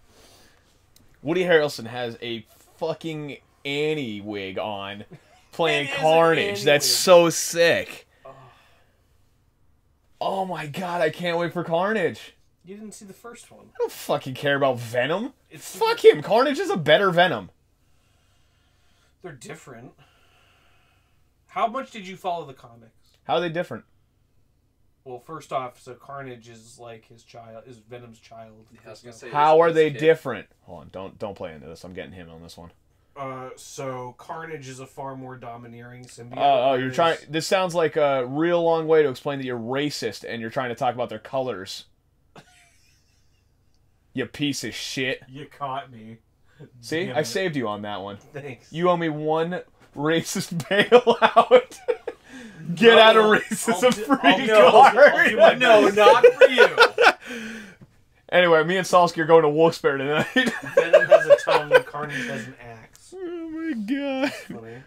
Woody Harrelson has a fucking Annie wig on, playing It is an Carnage. Annie That's wig. so sick. Oh my god, I can't wait for Carnage. You didn't see the first one. I don't fucking care about Venom. It's Fuck him. Carnage is a better Venom. They're different. How much did you follow the comics? How are they different? Well, first off, so Carnage is like his child, is Venom's child. I was gonna say, How are this they kid- different? Hold on, don't play into this. I'm getting him on this one. So Carnage is a far more domineering symbiote. Oh, you're whereas- trying. This sounds like a real long way to explain that you're racist and you're trying to talk about their colors. You piece of shit. You caught me. See, Damn I it. saved you on that one. Thanks. You owe me one racist bailout. Get out of racism free card. do my No, not for you. Anyway, me and Salsky are going to Wolfsburg tonight. Venom has a tongue, Carnage has an axe. Oh my god. Funny.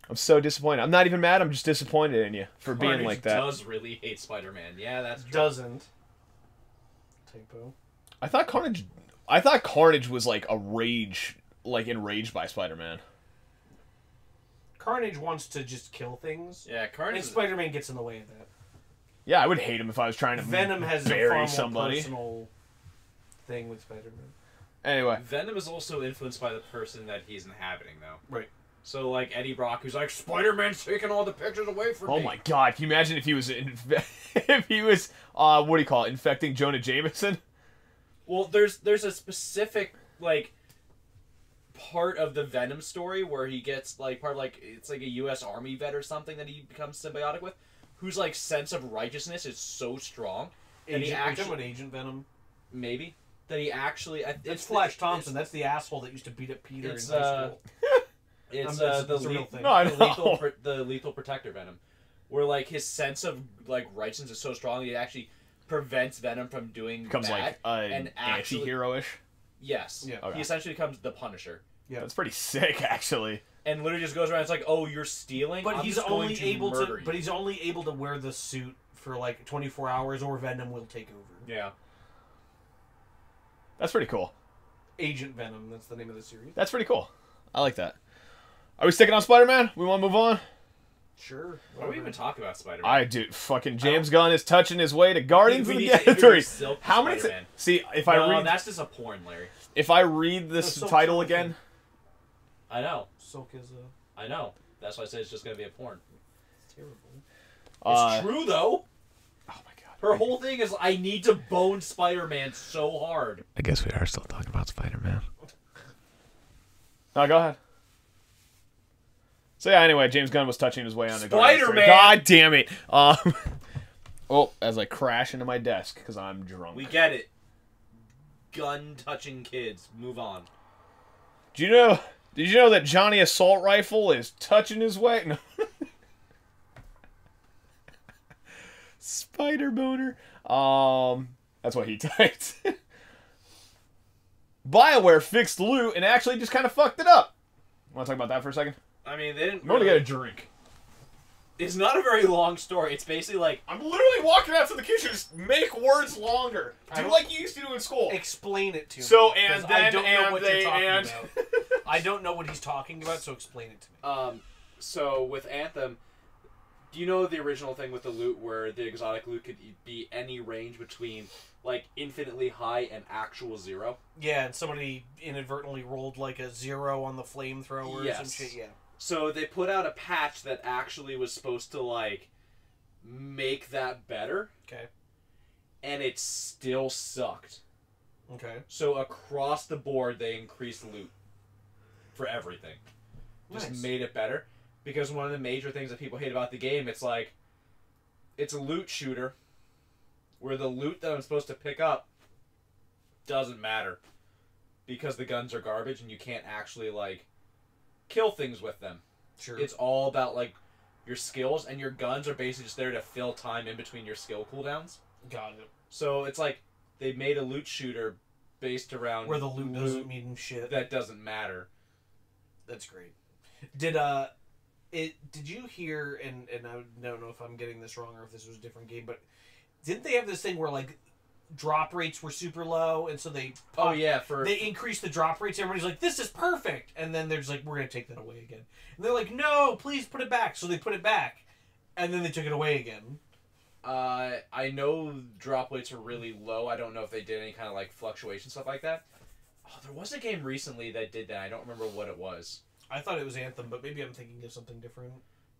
I'm so disappointed. I'm not even mad. I'm just disappointed in you for being Carnage like that. does really hate Spider-Man. Yeah, that's true. Doesn't. Typo. I thought Carnage was like a rage, like enraged by Spider-Man. Carnage wants to just kill things. Yeah, And Carnage. Spider-Man gets in the way of that. Yeah, I would hate him if I was trying to Venom has a far bury more somebody. personal thing with Spider-Man. Anyway, Venom is also influenced by the person that he's inhabiting, though. Right. So, like Eddie Brock, who's like, Spider-Man's taking all the pictures away from me. oh my god, can you imagine if he was if he was what do you call it, infecting Jonah Jameson? Well, there's a specific like part of the Venom story where he gets like part of, like, it's like a U.S. Army vet or something that he becomes symbiotic with, whose like sense of righteousness is so strong that he actually Agent Venom. maybe that he actually It's Flash Thompson. That's the asshole that used to beat up Peter in high it's school. it's It's the a real thing. No, I know. the lethal protector Venom. where like his sense of like righteousness is so strong that it actually prevents Venom from doing Becomes bad, like and actually, anti-hero-ish. yes, Yeah. Okay. he essentially becomes the Punisher. Yeah. That's pretty sick, actually. And literally just goes around. It's like, oh, you're stealing. But I'm he's just going only to able murder to. you. But he's only able to wear the suit for like 24 hours, or Venom will take over. Yeah. That's pretty cool. Agent Venom. That's the name of the series. That's pretty cool. I like that. Are we sticking on Spider-Man? We want to move on? Sure. Why do we even talk about Spider-Man? I do. Fucking James Gunn is touching his way to Guardians of We the need to Galaxy. introduce Silk to How many? Spider-Man. See, if No, I read that's just a porn, Larry. if I read this No, Silk title Sonic. again, I know. Silk is I know. That's why I said it's just gonna be a porn. terrible. It's true though. oh my god. Her whole thing is I need to bone Spider-Man so hard. I guess we are still talking about Spider-Man. No, go ahead. So yeah, anyway, James Gunn was touching his way on the Spider-Man! God damn it! Oh, as I crash into my desk because I'm drunk. We get it. Gun touching kids. Move on. Did you know that Johnny Assault Rifle is touching his way? No. Spider boner. That's what he typed. BioWare fixed loot and actually just kind of fucked it up. Want to talk about that for a second? I mean, they didn't. I'm going to get a drink. It's not a very long story. It's basically like I'm literally walking out to the kitchen. Just make words longer. Do like you used to do in school. Explain it to me. So, 'cause and I then, don't know and what they, you're talking and... about. I don't know what he's talking about, so explain it to me. So with Anthem, do you know the original thing with the loot where the exotic loot could be any range between like infinitely high and actual 0? Yeah, and somebody inadvertently rolled like a 0 on the flamethrower or some shit. Yeah. So they put out a patch that actually was supposed to like make that better, Okay. and it still sucked. Okay. So across the board, they increased loot for everything. Just Nice. made it better. Because one of the major things that people hate about the game, it's like, it's a loot shooter, where the loot that I'm supposed to pick up doesn't matter. Because the guns are garbage and you can't actually, like, kill things with them. Sure. It's all about, like, your skills, and your guns are basically just there to fill time in between your skill cooldowns. Got it. So it's like, they made a loot shooter based around Where the loot doesn't mean shit. that doesn't matter. That's great. Did you hear, and I don't know if I'm getting this wrong or if this was a different game, but didn't they have this thing where like drop rates were super low, and so they they increased the drop rates. Everybody's like, this is perfect, and then they're just like, we're gonna take that away again, and they're like, no, please put it back. So they put it back, and then they took it away again. I know drop rates are really low. I don't know if they did any kind of like fluctuation stuff like that. Oh, there was a game recently that did that. I don't remember what it was. I thought it was Anthem, but maybe I'm thinking of something different.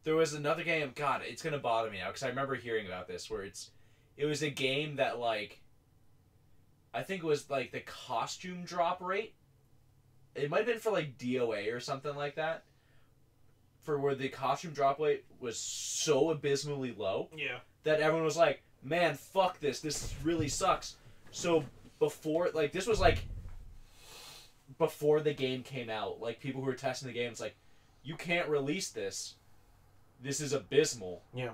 There was another game. God, it's gonna bother me now because I remember hearing about this where it was a game that like I think it was like the costume drop rate. It might have been for like DOA or something like that. For where the costume drop rate was so abysmally low. Yeah. That everyone was like, man, fuck this. This really sucks. So before, like, this was like before the game came out. Like, people who were testing the game, it's like, you can't release this. This is abysmal. Yeah.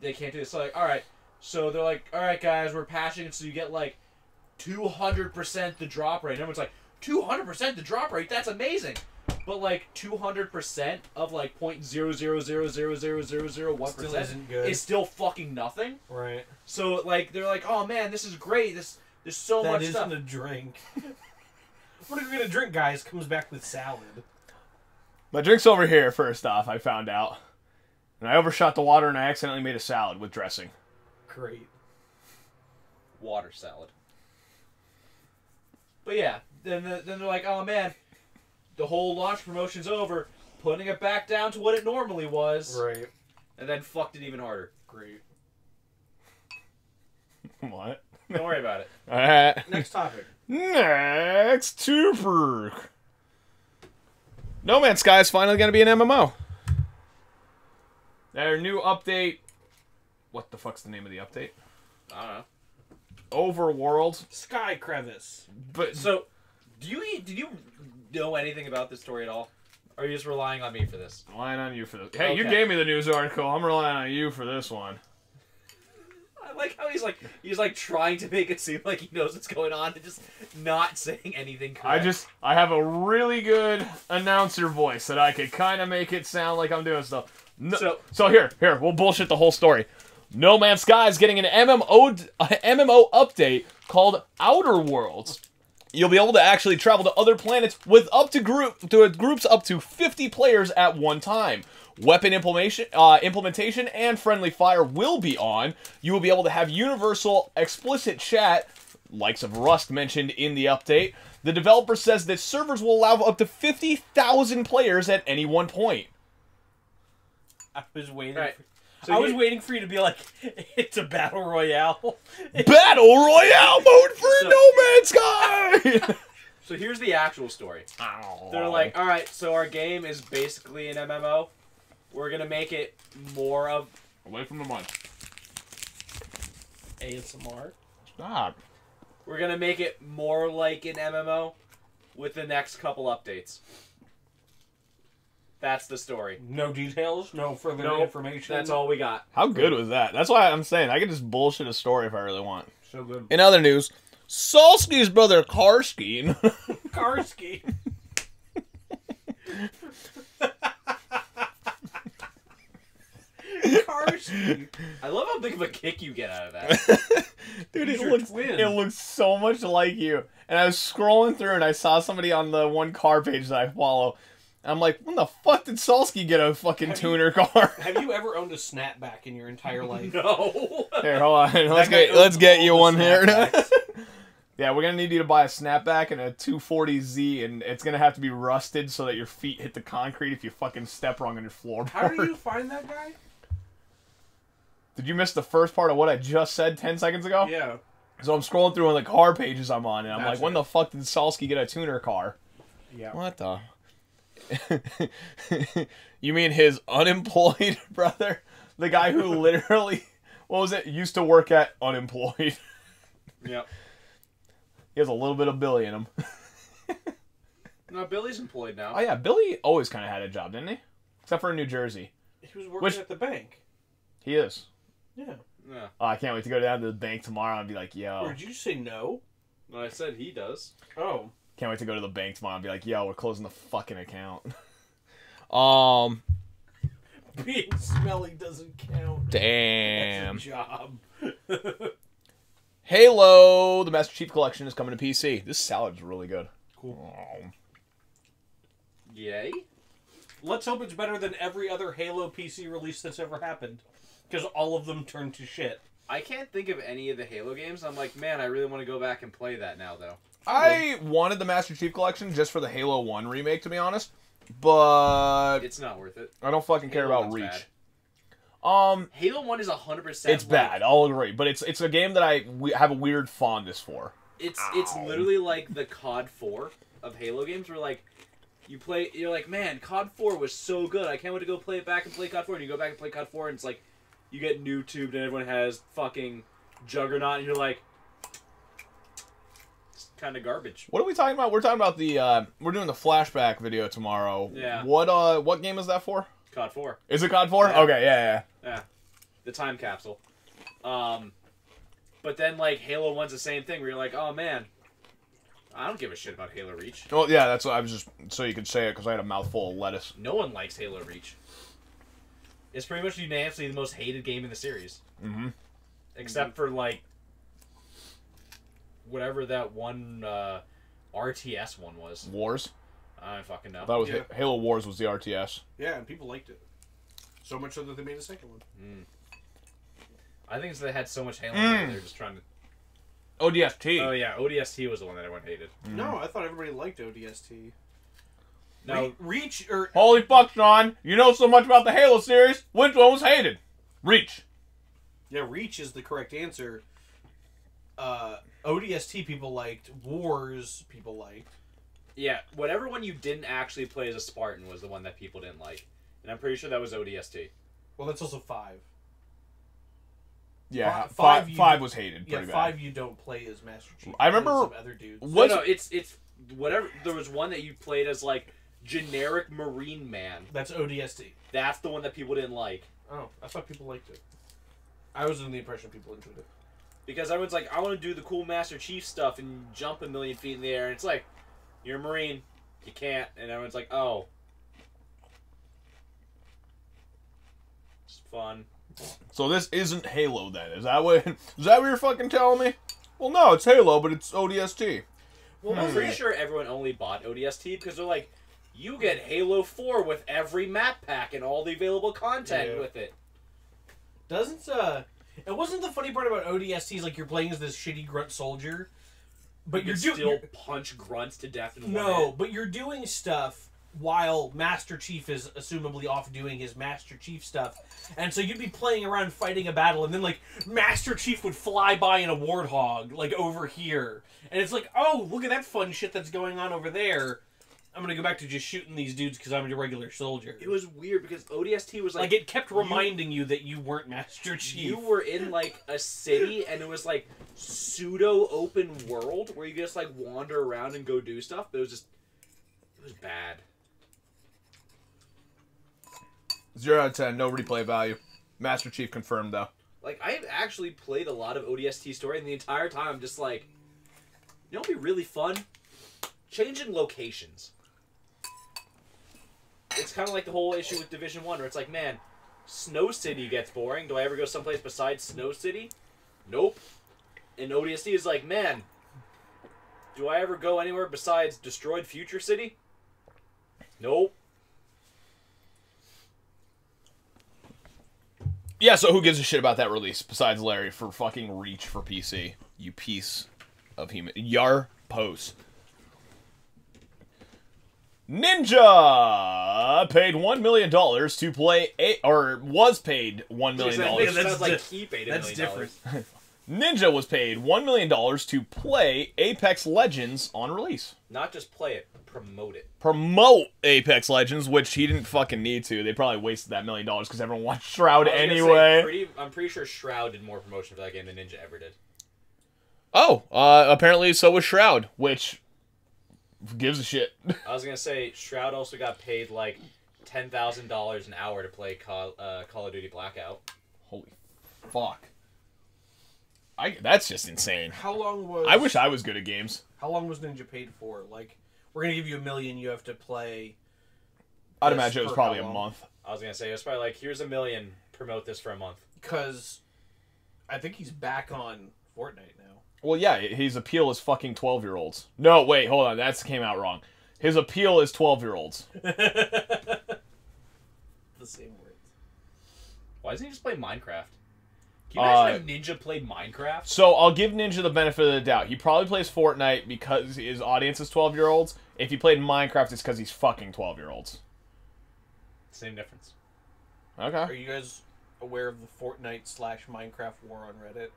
They can't do this. So, like, alright. So they're like, alright, guys, we're patching it so you get, like, 200% the drop rate. And everyone's like, 200% the drop rate? That's amazing. But, like, 200% of, like, 0.0000001% Still isn't good. is still fucking nothing. Right. So, like, they're like, oh, man, this is great. There's so much stuff. That isn't a drink. What are we gonna drink, guys? Comes back with salad. My drink's over here, first off, I found out. And I overshot the water and I accidentally made a salad with dressing. Great. Water salad. But yeah, then they're like, oh, man, the whole launch promotion's over. Putting it back down to what it normally was. Right. And then fucked it even harder. Great. What? Don't worry about it. Alright. Next topic. Next to No Man's Sky is finally going to be an MMO. Their new update. What the fuck's the name of the update? I don't know. Overworld. Sky Crevice. But So, did you know anything about this story at all? Or are you just relying on me for this? Relying on you for this. Hey, you Okay. gave me the news article. I'm relying on you for this one. I like how he's like trying to make it seem like he knows what's going on and just not saying anything correct. I have a really good announcer voice that I could kind of make it sound like I'm doing stuff. No, so here, we'll bullshit the whole story. No Man's Sky is getting an MMO update called Outer Worlds. You'll be able to actually travel to other planets with groups up to 50 players at one time. Weapon implementation and friendly fire will be on. You will be able to have universal explicit chat, likes of Rust mentioned in the update. The developer says that servers will allow up to 50,000 players at any one point. I was waiting. Right. So I was waiting for you to be like, it's a battle royale. Battle Royale mode for No Man's Sky! So here's the actual story. Ow. They're like, all right, so our game is basically an MMO. We're gonna make it more of. Away from the mic. ASMR. Stop. We're gonna make it more like an MMO with the next couple updates. That's the story. No details, no further information. That's all we got. How good was that? That's why I'm saying I can just bullshit a story if I really want. So good. In other news, Salsky's brother Karski. Karski. Karski. I love how big of a kick you get out of that. Dude, He's it your looks, twin. it looks so much like you. And I was scrolling through and I saw somebody on the one car page that I follow. And I'm like, when the fuck did Salsky get a fucking tuner car? Have you ever owned a snapback in your entire life? No. Here, hold on. guy Let's get owns you all one the here. snapbacks. Yeah, we're gonna need you to buy a snapback and a 240Z, and it's gonna have to be rusted so that your feet hit the concrete if you fucking step wrong on your floorboard. How do you find that guy? Did you miss the first part of what I just said 10 seconds ago? Yeah. So I'm scrolling through on the car pages I'm on, and I'm That's like, when it. the fuck did Salsky get a tuner car? Yeah. What the? You mean his unemployed brother? The guy who literally, what was it, used to work at unemployed. Yep. He has a little bit of Billy in him. No, Billy's employed now. Oh yeah, Billy always kind of had a job, didn't he? Except for in New Jersey. He was working at the bank. He is. Yeah. Yeah. Oh, I can't wait to go down to the bank tomorrow and be like, yo. Or did you say no? No, I said he does. Oh. Can't wait to go to the bank tomorrow and be like, yo, we're closing the fucking account. Being smelly doesn't count. Damn. That's a job. Halo, the Master Chief Collection is coming to PC. This salad's really good. Cool. Oh. Yay. Let's hope it's better than every other Halo PC release that's ever happened. Because all of them turned to shit. I can't think of any of the Halo games. I'm like, man, I really want to go back and play that now, though. I wanted the Master Chief Collection just for the Halo 1 remake, to be honest. But It's not worth it. I don't fucking care Halo about 1's Reach. bad. Um, Halo 1 is 100%. it's bad. I'll agree, but it's a game that I have a weird fondness for. It's Ow. literally like the COD 4 of Halo games, where like you're like, man, COD 4 was so good. I can't wait to go play it back and play COD 4. And you go back and play COD 4, and it's like you get new tubed and everyone has fucking Juggernaut, and you're like, it's kind of garbage. What are we talking about? We're talking about the we're doing the flashback video tomorrow. Yeah. What game is that for? COD 4. Is it COD 4? Yeah. Okay, yeah. Yeah, the time capsule. But then like Halo 1's the same thing, where you're like, oh man, I don't give a shit about Halo Reach. Well, yeah, that's what I was just so you could say it because I had a mouthful of lettuce. No one likes Halo Reach. It's pretty much unanimously the most hated game in the series. Mm-hmm. Except for, like, whatever that one RTS one was. Wars. I don't fucking know. That was Yeah. Halo Wars was the RTS. Yeah, and people liked it. So much so that they made a second one. I think it's they had so much Halo Mm. they're just trying to... ODST. Oh, yeah, ODST was the one that everyone hated. No, I thought everybody liked ODST. No, Reach, or... Holy fuck, Sean! You know so much about the Halo series. Which one was hated? Reach. Yeah, Reach is the correct answer. ODST people liked. Wars people liked. yeah, whatever one you didn't actually play as a Spartan was the one that people didn't like. And I'm pretty sure that was ODST. Well, that's also 5. Yeah, Five five you- was hated Yeah, pretty 5 bad. you don't play as Master Chief. I remember- You play as some other dudes. What- No, it's whatever. There was one that you played as, like, generic Marine man. That's ODST. That's the one that people didn't like. Oh, I thought people liked it. I was under the impression people enjoyed it. Because everyone's like, I want to do the cool Master Chief stuff and jump a million feet in the air. And it's like, you're a Marine. You can't. And everyone's like, oh. It's fun. So this isn't Halo then? Is that what you're fucking telling me? Well, no, it's Halo, but it's ODST. Well, I'm pretty sure everyone only bought ODST because they're like, you get Halo 4 with every map pack and all the available content with it. It wasn't the funny part about ODST is like you're playing as this shitty grunt soldier, but you're still punch grunts to death in one hit. But you're doing stuff while Master Chief is assumably off doing his Master Chief stuff. And so you'd be playing around fighting a battle, and then, like, Master Chief would fly by in a warthog, like, over here. And it's like, oh, look at that fun shit that's going on over there. I'm gonna go back to just shooting these dudes because I'm a regular soldier. It was weird because ODST was like... it kept reminding you that you weren't Master Chief. You were in, like, a city, and it was, like, pseudo-open world where you just, like, wander around and go do stuff. But it was just... It was bad. 0 out of 10, no replay value. Master Chief confirmed, though. Like, I've actually played a lot of ODST story, and the entire time I'm just like... You know what would be really fun? Changing locations. It's kind of like the whole issue with Division 1, where it's like, man, Snow City gets boring. Do I ever go someplace besides Snow City? Nope. And ODST is like, man, do I ever go anywhere besides Destroyed Future City? Nope. Yeah, so who gives a shit about that release besides Larry for fucking Reach for PC? You piece of human... Yar pose. Ninja paid $1 million to play was paid $1 million. That's like he paid $1 million. That's different. Ninja was paid $1 million to play Apex Legends on release. Not just play it, promote it. Promote Apex Legends, which he didn't fucking need to. They probably wasted that $1 million because everyone wants Shroud anyway. I'm pretty sure Shroud did more promotion for that game than Ninja ever did. Oh, apparently so was Shroud, which... gives a shit. I was gonna say Shroud also got paid like $10,000 an hour to play Call of Duty Blackout. Holy fuck! That's just insane. How long was? I wish I was good at games. How long was Ninja paid for? Like, we're gonna give you $1 million. You have to play. I'd imagine it was probably a month. I was gonna say it was probably like, here's $1 million. Promote this for a month. Because I think he's back on Fortnite now. Well, yeah, his appeal is fucking 12-year-olds. No, wait, hold on, that came out wrong. His appeal is 12-year-olds. The same words. Why doesn't he just play Minecraft? Can you imagine if Ninja played Minecraft? So I'll give Ninja the benefit of the doubt. He probably plays Fortnite because his audience is 12-year-olds. If he played Minecraft, it's because he's fucking 12-year-olds. Same difference. Okay. Are you guys aware of the Fortnite/Minecraft war on Reddit?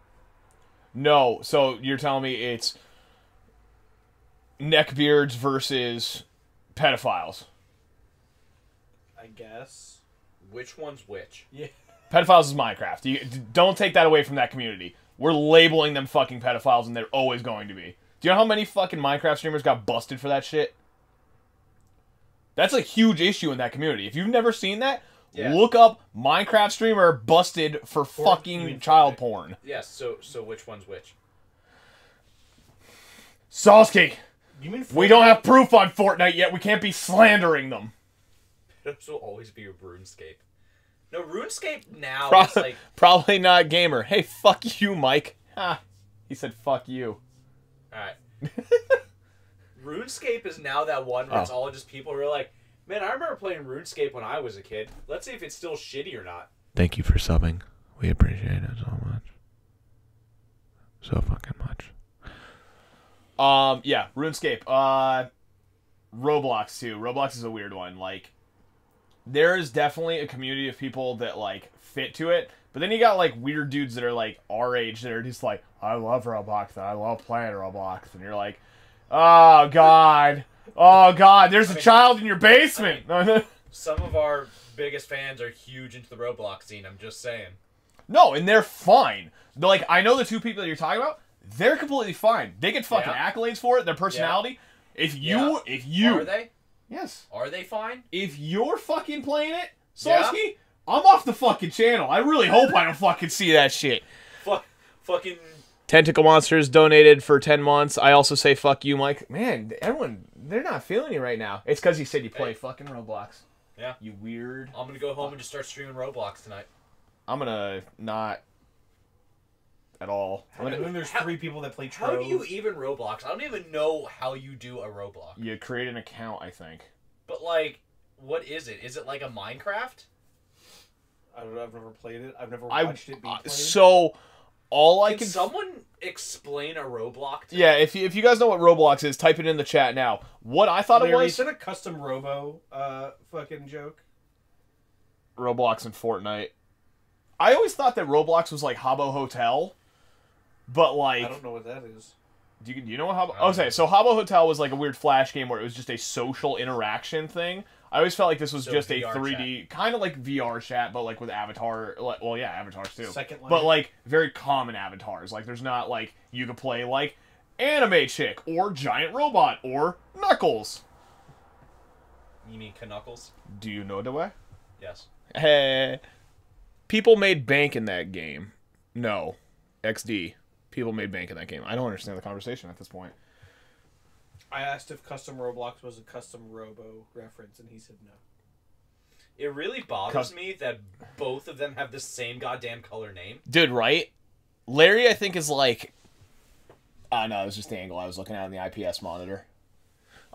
No, so you're telling me it's neckbeards versus pedophiles. I guess. Which one's which? Yeah. Pedophiles is Minecraft. Don't take that away from that community. We're labeling them fucking pedophiles, and they're always going to be. Do you know how many fucking Minecraft streamers got busted for that shit? That's a huge issue in that community. If you've never seen that, look up Minecraft streamer busted for fucking child porn. Yes, so which one's which? Salsky! You mean Fortnite? We don't have proof on Fortnite yet. We can't be slandering them. This will always be RuneScape. No, RuneScape now is like... Probably not gamer. Hey, fuck you, Mike. Ha. He said fuck you. Alright. RuneScape is now that one where it's all just people who are like, man, I remember playing RuneScape when I was a kid. Let's see if it's still shitty or not. Thank you for subbing. We appreciate it so much. So fucking much. Yeah, RuneScape. Roblox, too. Roblox is a weird one. Like, there is definitely a community of people that, like, fit to it. But then you got, like, weird dudes that are, like, our age that are just like, I love Roblox and I love playing Roblox. And you're like, oh, God. Oh, God, there's a child in your basement. Some of our biggest fans are huge into the Roblox scene, I'm just saying. No, and they're fine. They're like, I know the two people that you're talking about, they're completely fine. They get fucking accolades for it, their personality. If you... Are they? Yes. Are they fine? If you're fucking playing it, Yeah. Salsky, I'm off the fucking channel. I really hope I don't fucking see that shit. Fucking... Tentacle Monsters donated for 10 months. I also say fuck you, Mike. Man, everyone, they're not feeling you right now. It's because you said you play fucking Roblox. Yeah. You weird. I'm gonna go home and just start streaming Roblox tonight. I'm gonna not at all. And then there's 3 people that play How Trove. do you even Roblox? I don't even know how you do a Roblox. You create an account, I think. But, like, what is it? Is it like a Minecraft? I don't know. I've never played it. I've never watched it being played. So, all I Can can... someone explain a Roblox to me? Yeah, if you guys know what Roblox is, type it in the chat now. What I thought it Larry, was... is it a custom Robo fucking joke? Roblox and Fortnite. I always thought that Roblox was like Habbo Hotel, but like... I don't know what that is. Do you know what Habbo... Okay, so Habbo Hotel was like a weird Flash game where it was just a social interaction thing. I always felt like this was So just a VR 3D, kind of like VR chat, but like with avatar... Well, yeah, avatars too. Second Life. But like very common avatars. Like there's not like you could play like anime chick or giant robot or Knuckles. You mean Knuckles? Do you know the way? Yes. Hey, people made bank in that game. No, XD. People made bank in that game. I don't understand the conversation at this point. I asked if custom Roblox was a custom Robo reference, and he said no. It really bothers me that both of them have the same goddamn color name. Dude, right? Larry, I think, is like... Oh, no, it was just the angle I was looking at on the IPS monitor.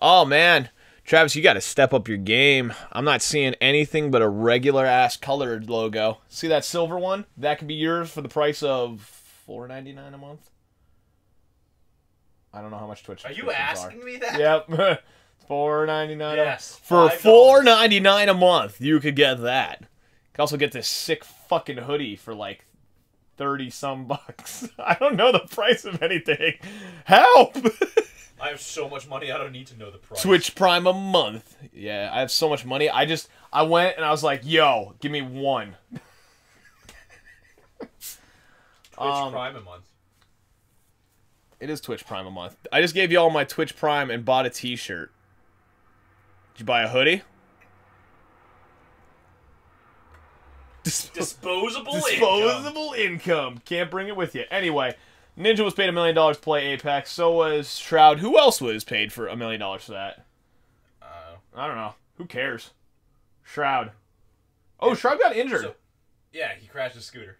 Oh, man. Travis, you got to step up your game. I'm not seeing anything but a regular-ass colored logo. See that silver one? That could be yours for the price of $4.99 a month. I don't know how much Twitch Are you subscriptions asking me that? Yep. $4.99. Yes. For $5. $4.99 a month, you could get that. You could also get this sick fucking hoodie for like 30-some bucks. I don't know the price of anything. Help! I have so much money, I don't need to know the price. Twitch Prime a month. Yeah, I have so much money. I went and I was like, yo, give me one. Twitch Prime a month. It is Twitch Prime a month. I just gave you all my Twitch Prime and bought a t-shirt. Did you buy a hoodie? Disposable income. Can't bring it with you. Anyway, Ninja was paid $1 million to play Apex. So was Shroud. Who else was paid for $1 million for that? I don't know. Who cares? Shroud. Oh, Shroud got injured. So, yeah, he crashed his scooter.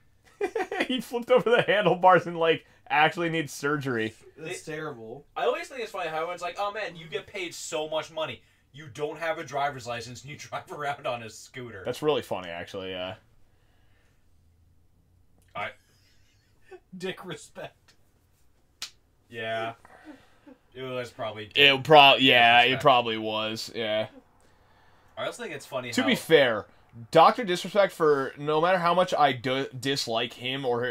He flipped over the handlebars and, like, actually needs surgery. That's terrible. I always think it's funny how everyone's like, oh man, you get paid so much money. You don't have a driver's license and you drive around on a scooter. That's really funny, actually, yeah. Dick respect. Yeah. It was probably... It probably was, yeah. I also think it's funny To how... be fair, Dr. Disrespect, for no matter how much I dislike him or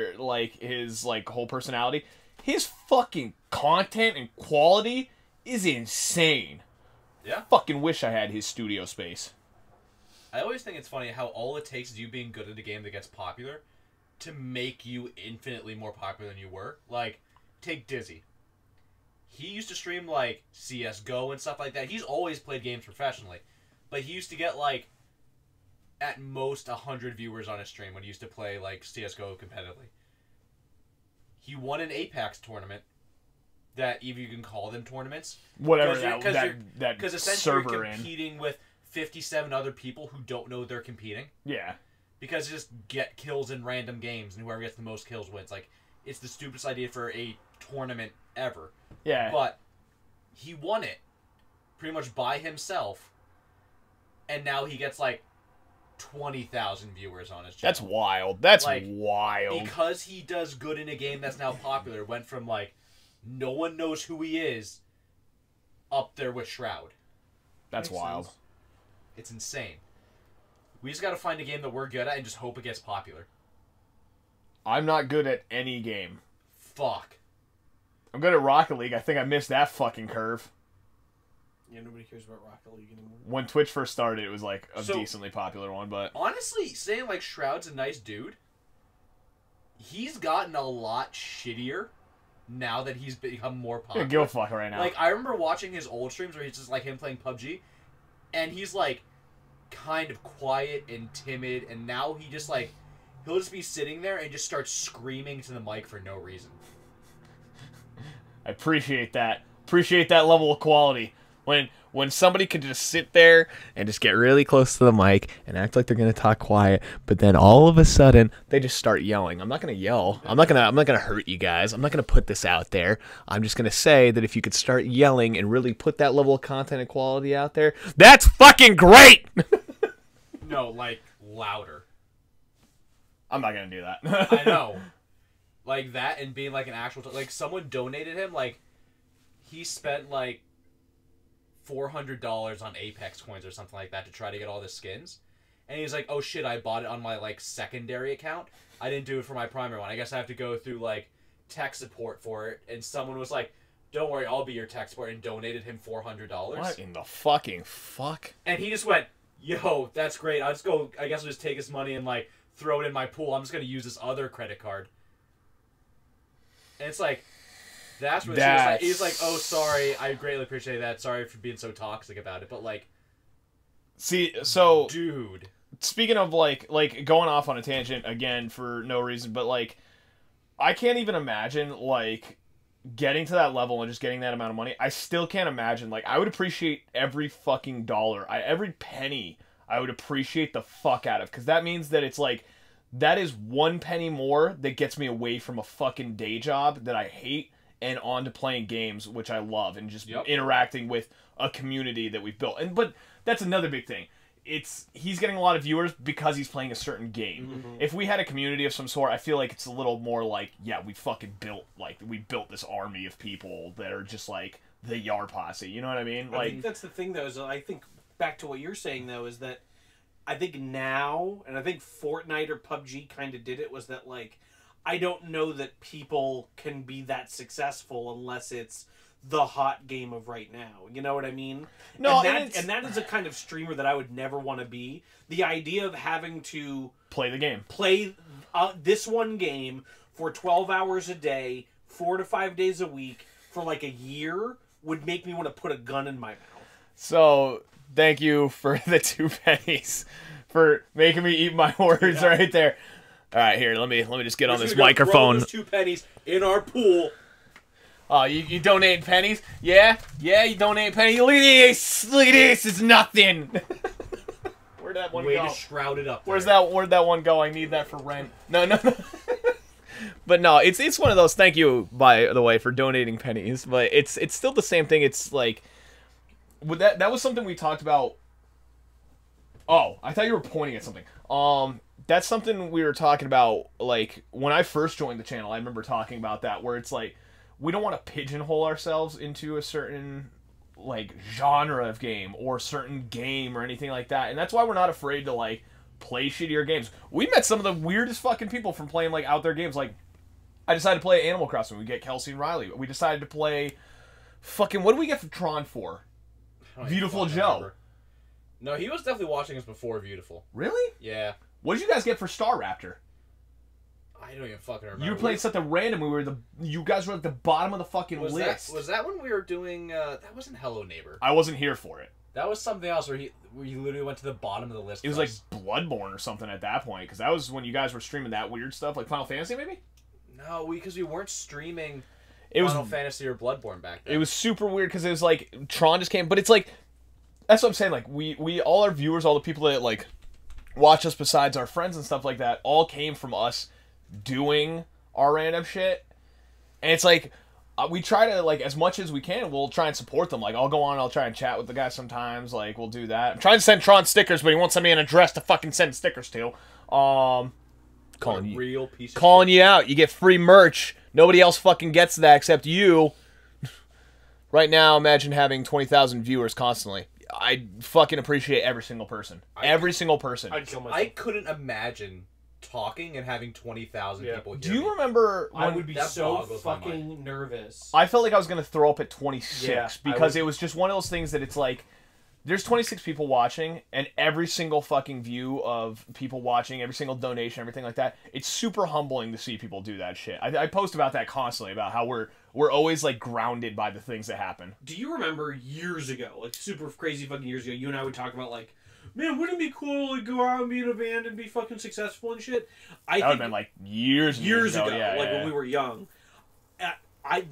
his whole personality, his fucking content and quality is insane. Yeah. Fucking wish I had his studio space. I always think it's funny how all it takes is you being good at a game that gets popular to make you infinitely more popular than you were. Like, take Dizzy. He used to stream, like, CSGO and stuff like that. He's always played games professionally. But he used to get, like, at most 100 viewers on his stream when he used to play, like, CSGO competitively. He won an Apex tournament that, if you can call them tournaments. Whatever that Because essentially server you're in. competing with 57 other people who don't know they're competing. Yeah. Because you just get kills in random games, and whoever gets the most kills wins. Like, it's the stupidest idea for a tournament ever. Yeah. But he won it pretty much by himself, and now he gets, like, 20,000 viewers on his channel. That's wild. That's like, wild. Because he does good in a game that's now popular, went from, like, no one knows who he is, up there with Shroud. That's Makes wild. sense. It's insane. We just gotta find a game that we're good at and just hope it gets popular. I'm not good at any game. Fuck. I'm good at Rocket League. I think I missed that fucking curve. Yeah, nobody cares about Rocket League anymore. When Twitch first started, it was like a So- decently popular one, but Honestly, saying like Shroud's a nice dude, he's gotten a lot shittier now that he's become more I popular. don't give a fuck right now. Like, I remember watching his old streams where he's just like him playing PUBG. and he's like kind of quiet and timid, and now he just like he'll just be sitting there and just start screaming to the mic for no reason. I appreciate that. Appreciate that level of quality. When somebody can just sit there and just get really close to the mic and act like they're gonna talk quiet, but then all of a sudden they just start yelling. I'm not gonna yell. I'm not gonna hurt you guys. I'm not gonna put this out there. I'm just gonna say that if you could start yelling and really put that level of content and quality out there, that's fucking great. No, like louder. I'm not gonna do that. I know. Like that and being like an actual like someone donated him like he spent like $400 on Apex coins or something like that to try to get all the skins. And he's like, "Oh shit, I bought it on my like secondary account. I didn't do it for my primary one. I guess I have to go through like tech support for it." And someone was like, "Don't worry, I'll be your tech support," and donated him $400. What in the fucking fuck? And he just went, "Yo, that's great. I guess I'll just take his money and like throw it in my pool. I'm just gonna use this other credit card." And it's like, that's what like, he's like, "Oh, sorry, I greatly appreciate that. Sorry for being so toxic about it." But like, see, so dude, speaking of like going off on a tangent again for no reason, but like, I can't even imagine like getting to that level and just getting that amount of money. I still can't imagine. Like, I would appreciate every fucking dollar, every penny. I would appreciate the fuck out of, because that means that it's like, that is one penny more that gets me away from a fucking day job that I hate and on to playing games, which I love, and just interacting with a community that we've built. But that's another big thing. He's getting a lot of viewers because he's playing a certain game. Mm-hmm. If we had a community of some sort, I feel like it's a little more like, yeah, we built this army of people that are just like the Yar Posse. You know what I mean? I think that's the thing, though. Is I think back to what you're saying, though, is that I think now, and I think Fortnite or PUBG kind of did it, was that, like, I don't know that people can be that successful unless it's the hot game of right now. You know what I mean? No, and that is a kind of streamer that I would never want to be. The idea of having to play the game. Play this one game for 12 hours a day, 4 to 5 days a week, for like a year would make me want to put a gun in my mouth. So, thank you for the 2 pennies for making me eat my words right there. All right, here, let me just get on this microphone. Those 2 pennies in our pool. Oh, you donate pennies? Yeah, you donate pennies. Look at this, it's nothing. Where'd that one go? Way to shroud it up. Where'd that one go? I need that for rent. No. But no, it's one of those. Thank you, by the way, for donating pennies. But it's still the same thing. It's like, that was something we talked about. Oh, I thought you were pointing at something. That's something we were talking about. Like, when I first joined the channel, I remember talking about that, where it's like, we don't want to pigeonhole ourselves into a certain like genre of game or certain game or anything like that, and that's why we're not afraid to like play shittier games. We met some of the weirdest fucking people from playing like out there games. Like, I decided to play Animal Crossing. We get Kelsey and Riley. We decided to play fucking, what did we get from Tron for? Beautiful Joe. Remember. No, he was definitely watching us before Beautiful. Really? Yeah. What did you guys get for Star Raptor? I don't even fucking remember. You played something random. You guys were at the bottom of the fucking list. Was that when we were doing? That wasn't Hello Neighbor. I wasn't here for it. That was something else where you literally went to the bottom of the list. It was like Bloodborne or something at that point, because that was when you guys were streaming that weird stuff, like Final Fantasy, maybe. No, because we weren't streaming. It was Final Fantasy or Bloodborne back then. It was super weird because it was like Tron just came, but it's like, that's what I'm saying. Like, we all our viewers, all the people that like watch us besides our friends and stuff like that, all came from us doing our random shit. And it's like, we try to, like, as much as we can, we'll try and support them. Like, I'll go on, I'll try and chat with the guy sometimes. Like, we'll do that. I'm trying to send Tron stickers, but he won't send me an address to fucking send stickers to. Calling you out. You get free merch. Nobody else fucking gets that except you. Right now, imagine having 20,000 viewers constantly. I fucking appreciate every single person. Every single person. I'd kill myself. I couldn't imagine talking and having 20,000 people hear Do you remember when I would be so fucking nervous. I felt like I was going to throw up at 26 because it was just one of those things that it's like, there's 26 people watching, and every single fucking view of people watching, every single donation, everything like that, it's super humbling to see people do that shit. I post about that constantly, about how we're always, like, grounded by the things that happen. Do you remember years ago, like, super crazy fucking years ago, you and I would talk about, like, man, wouldn't it be cool to like, go out and be in a band and be fucking successful and shit? That would have been, like, years ago. Yeah, when we were young.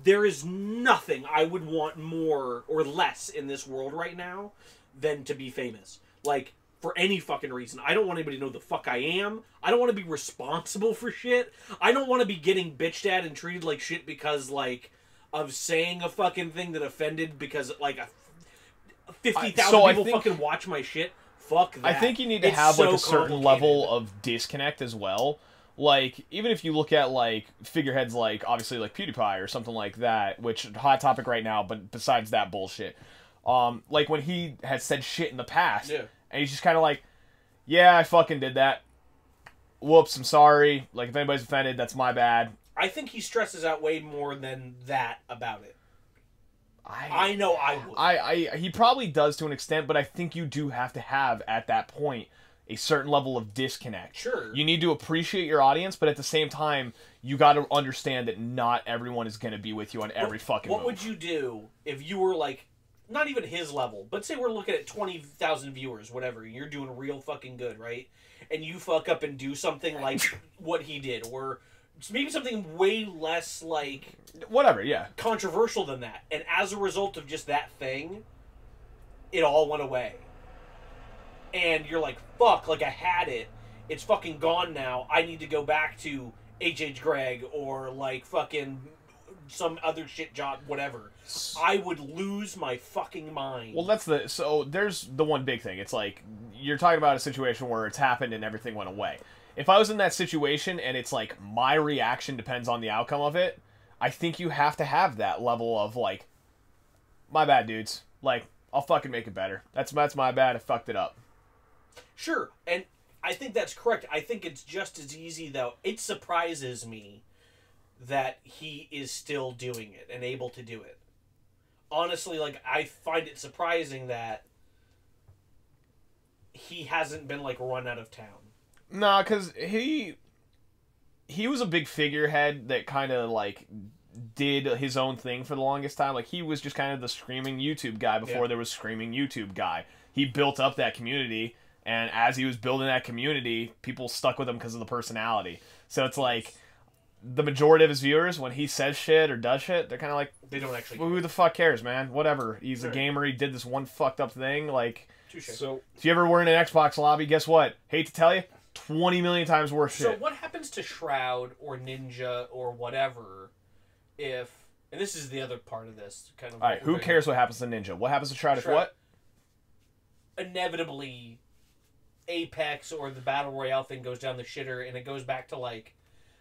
There is nothing I would want more or less in this world right now than to be famous. Like, for any fucking reason. I don't want anybody to know the fuck I am. I don't want to be responsible for shit. I don't want to be getting bitched at and treated like shit because, like, of saying a fucking thing that offended because, like, 50,000 people fucking watch my shit. Fuck that. I think you need to have, like, a certain level of disconnect as well. Like, even if you look at, like, figureheads like, obviously, like, PewDiePie or something like that, which, hot topic right now, but besides that bullshit. Like, when he has said shit in the past, and he's just kind of like, yeah, I fucking did that. Whoops, I'm sorry. Like, if anybody's offended, that's my bad. I think he stresses out way more than that about it. I know I would. He probably does to an extent, but I think you do have to have, at that point, a certain level of disconnect. Sure. You need to appreciate your audience, but at the same time, you got to understand that not everyone is going to be with you on every fucking move. What would you do if you were, like, not even his level, but say we're looking at 20,000 viewers, whatever, you're doing real fucking good, right? And you fuck up and do something like what he did, or maybe something way less, like... whatever, yeah. Controversial than that. And as a result of just that thing, it all went away. And you're like, fuck, like I had it. It's fucking gone now. I need to go back to H.H. Gregg or like fucking some other shit job, whatever. I would lose my fucking mind. Well, so there's the one big thing. It's like, you're talking about a situation where it's happened and everything went away. If I was in that situation and it's like my reaction depends on the outcome of it, I think you have to have that level of like, my bad, dudes. Like, I'll fucking make it better. That's my bad. I fucked it up. Sure, and I think that's correct. I think it's just as easy, though. It surprises me that he is still doing it and able to do it. Honestly, like, I find it surprising that he hasn't been, like, run out of town. Nah, because he was a big figurehead that kind of, like, did his own thing for the longest time. Like, he was just kind of the screaming YouTube guy before there was screaming YouTube guy. He built up that community, and as he was building that community, people stuck with him because of the personality. So it's like, the majority of his viewers, when he says shit or does shit, they're kind of like, they don't actually who the fuck cares, man? Whatever. He's a gamer. He did this one fucked up thing. Like, so if you ever were in an Xbox lobby, guess what? Hate to tell you, 20 million times worse shit. So what happens to Shroud or Ninja or whatever if... And this is the other part of this. Kind of. All right, who cares what happens to Ninja? What happens to Shroud if what? Inevitably, Apex or the Battle Royale thing goes down the shitter, and it goes back to, like,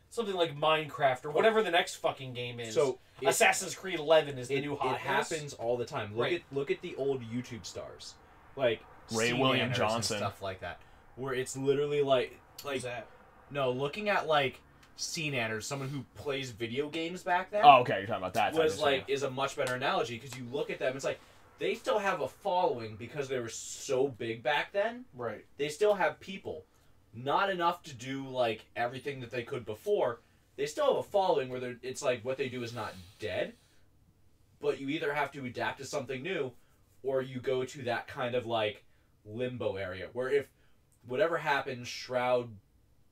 something like Minecraft or whatever the next fucking game is. So Assassin's Creed 11 is the new hotness. It happens all the time. Look at the old YouTube stars, like Ray William Johnson and stuff like that, where it's literally like that. No, looking at like CNanners, someone who plays video games back then. Oh, okay, you're talking about that. Is a much better analogy because you look at them, it's like they still have a following because they were so big back then. Right. They still have people. Not enough to do like everything that they could before. They still have a following where it's like what they do is not dead, but you either have to adapt to something new, or you go to that kind of like limbo area where if whatever happens, Shroud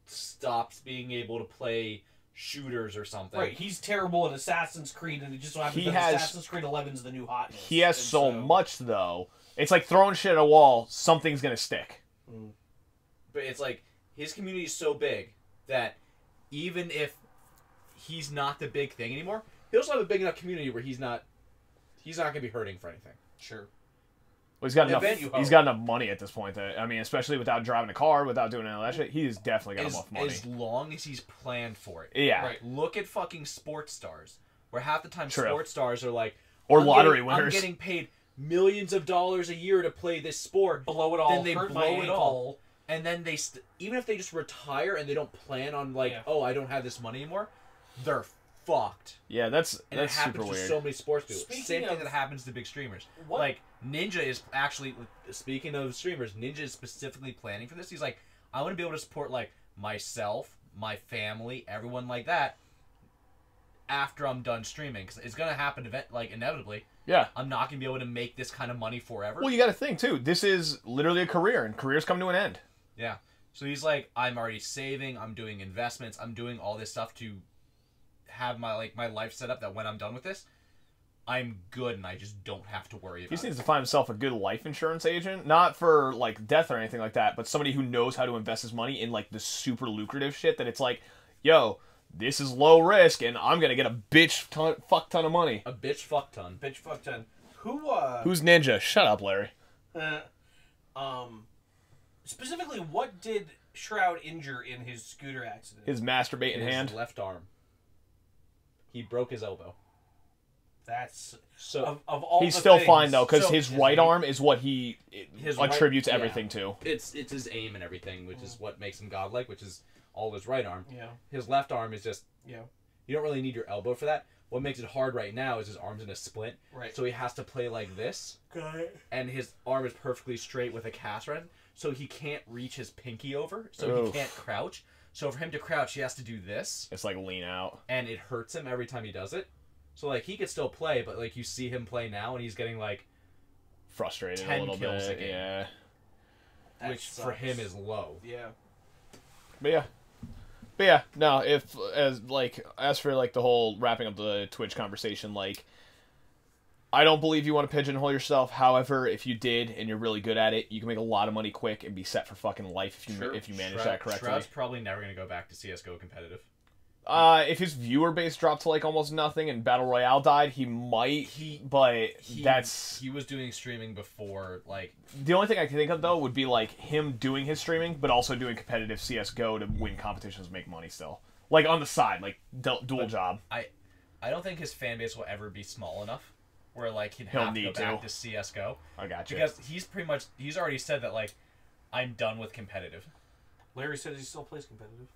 stops being able to play shooters or something. Right, he's terrible at Assassin's Creed, and it just so happens that Assassin's Creed 11 is the new hotness. He has so much though. It's like throwing shit at a wall. Something's gonna stick. But it's like his community is so big that even if he's not the big thing anymore, he'll still have a big enough community where he's not gonna be hurting for anything. Sure. Well, he's got enough. He's got enough money at this point. That I mean, especially without driving a car, without doing any of that shit, he's definitely got enough money. As long as he's planned for it. Yeah. Right. Look at fucking sports stars, where half the time sports stars are like, or lottery winners. I'm getting paid millions of dollars a year to play this sport. Blow it all. Then they blow it all. And then they, even if they just retire and they don't plan on like, oh, I don't have this money anymore, they're fucked. Yeah, that's And it super happens to weird. so many sports people. Speaking Same thing of- that happens to big streamers. What? Like, Ninja is actually, speaking of streamers, Ninja is specifically planning for this. He's like, I want to be able to support, like, myself, my family, everyone like that after I'm done streaming. Because it's going to happen, inevitably. Yeah. I'm not going to be able to make this kind of money forever. Well, you got to think too. This is literally a career, and careers come to an end. Yeah. So he's like, I'm already saving, I'm doing investments, I'm doing all this stuff to have my life set up that when I'm done with this, I'm good and I just don't have to worry He about just it. needs to find himself a good life insurance agent, not for like death or anything like that, but somebody who knows how to invest his money in like the super lucrative shit that it's like, yo, this is low risk and I'm gonna get a fuck ton of money. A bitch fuck ton. Bitch fuck ton. Who Who's Ninja? Shut up, Larry. Specifically, what did Shroud injure in his scooter accident? His masturbating His hand. left arm. He broke his elbow. That's So of all. He's the still things. fine though, because So- his right arm is what he His right- attributes yeah. everything to. it's his aim and everything, which is what makes him godlike, which is all his right arm. Yeah. His left arm is just, Yeah. you don't really need your elbow for that. What makes it hard right now is his arm's in a splint. Right. So he has to play like this. Got it. And his arm is perfectly straight with a cast rod, so he can't reach his pinky over, so Oof. he can't crouch. So for him to crouch, he has to do this, It's like lean out. and it hurts him every time he does it. So like he could still play, but like you see him play now, and he's getting like, Frustrated a 10 little kills a bit. game. Yeah. That which for sucks. him is low. Yeah. But yeah, no, as for like the whole wrapping up the Twitch conversation, like I don't believe you want to pigeonhole yourself. However, if you did and you're really good at it, you can make a lot of money quick and be set for fucking life if you manage that correctly. Shroud's probably never gonna go back to CS:GO competitive. If his viewer base dropped to like almost nothing and Battle Royale died, he might. He was doing streaming before, like, The only thing I can think of though would be like him doing his streaming, but also doing competitive CS:GO to win competitions, and make money still, like on the side, like dual job. I don't think his fan base will ever be small enough where like he'll He'll have to go need back to. to CS:GO. I got you. Because he's already said that like I'm done with competitive. Larry says he still plays competitive.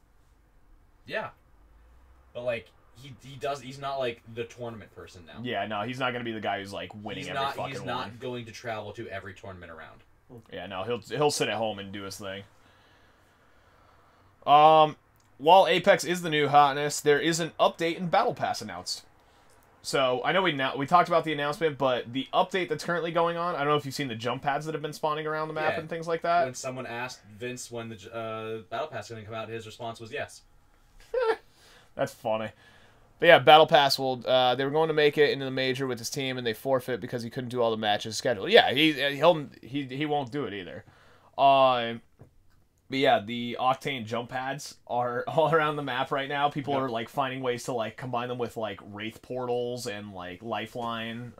Yeah. But like he's not like the tournament person now. Yeah, no, he's not gonna be the guy who's like winning every fucking He's one. not going to travel to every tournament around. Yeah, no, he'll sit at home and do his thing. While Apex is the new hotness, there is an update in Battle Pass announced. So I know we talked about the announcement, but the update that's currently going on, I don't know if you've seen the jump pads that have been spawning around the map Yeah. and things like that. When someone asked Vince when the Battle Pass is going to come out, his response was yes. That's funny. But yeah, Battle Pass will. They were going to make it into the major with his team, and they forfeit because he couldn't do all the matches scheduled. Yeah, he won't do it either. But yeah, the Octane jump pads are all around the map right now. People are like finding ways to like combine them with like Wraith portals and like Lifeline.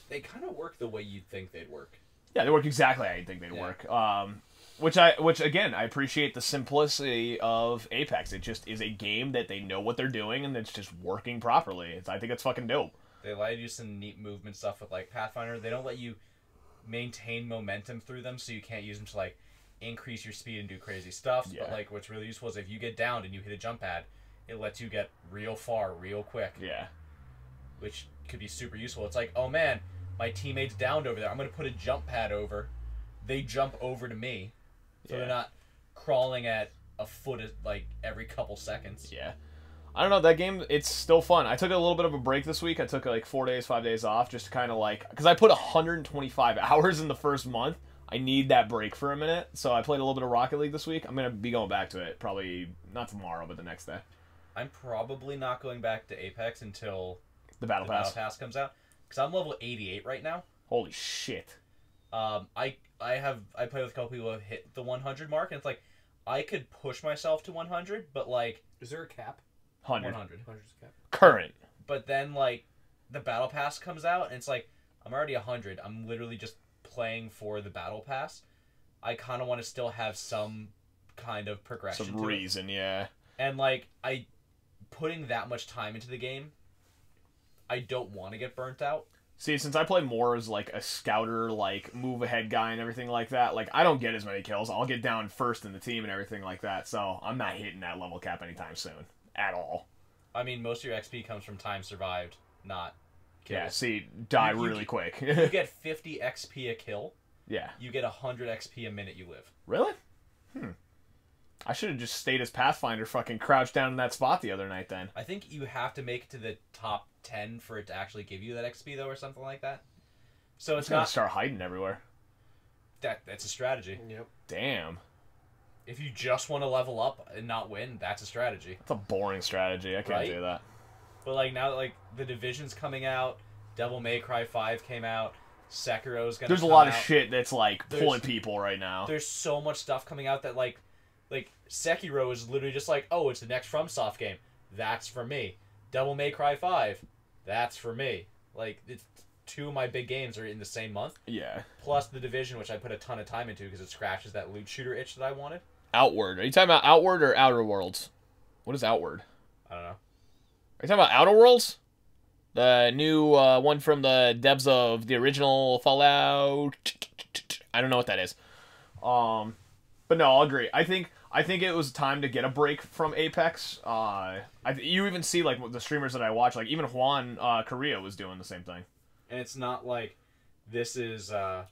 They kind of work the way you'd think they'd work. Yeah, they work exactly how you think they'd work. Which again, I appreciate the simplicity of Apex. It just is a game that they know what they're doing and it's just working properly. I think it's fucking dope. They allow you to do some neat movement stuff with like Pathfinder. They don't let you maintain momentum through them, so you can't use them to like increase your speed and do crazy stuff. Yeah. But like what's really useful is if you get downed and you hit a jump pad, it lets you get real far, real quick. Yeah. Which could be super useful. It's like, oh man, my teammate's downed over there. I'm gonna put a jump pad over. They jump over to me. So they're not crawling at a foot like every couple seconds. Yeah. I don't know, that game, it's still fun. I took a little bit of a break this week. I took like 4 days, 5 days off just to kind of like... Because I put 125 hours in the first month. I need that break for a minute. So I played a little bit of Rocket League this week. I'm going to be going back to it. Probably not tomorrow, but the next day. I'm probably not going back to Apex until The Battle Pass. Battle Pass comes out. Because I'm level 88 right now. Holy shit. I play with a couple people who have hit the 100 mark, and it's like, I could push myself to 100, but like... Is there a cap? 100. 100. 100's a cap. Current. But then, like, the Battle Pass comes out, and it's like, I'm already 100. I'm literally just playing for the Battle Pass. I kind of want to still have some kind of progression Some to it. reason, yeah. And, like, putting that much time into the game, I don't want to get burnt out. See, since I play more as, like, a scouter, like, move-ahead guy and everything like that, like, I don't get as many kills. I'll get down first in the team and everything like that, so I'm not hitting that level cap anytime soon. At all. I mean, most of your XP comes from time survived, not kills. Yeah, see, die You really quick. You get 50 XP a kill. Yeah. You get 100 XP a minute you live. Really? I should have just stayed as Pathfinder, fucking crouched down in that spot the other night then. I think you have to make it to the top 10 for it to actually give you that XP, though, or something like that. So it's gonna not... start hiding everywhere. That's a strategy. Yep. Damn. If you just want to level up and not win, that's a strategy. That's a boring strategy. I can't Right? do that. But, like, now that, like, the Division's coming out, Devil May Cry 5 came out, Sekiro's gonna There's a come lot of out. shit that's, like, There's- pulling people right now. There's so much stuff coming out that, like Sekiro is literally just like, oh, it's the next FromSoft game. That's for me. Devil May Cry 5. That's for me. Like, it's two of my big games are in the same month. Yeah. Plus the Division, which I put a ton of time into because it scratches that loot shooter itch that I wanted. Outward. Are you talking about Outward or Outer Worlds? What is Outward? I don't know. Are you talking about Outer Worlds? The new one from the devs of the original Fallout. I don't know what that is. But no, I'll agree. I think it was time to get a break from Apex. You even see like the streamers that I watch, like even Juan Korea was doing the same thing. And it's not like this is a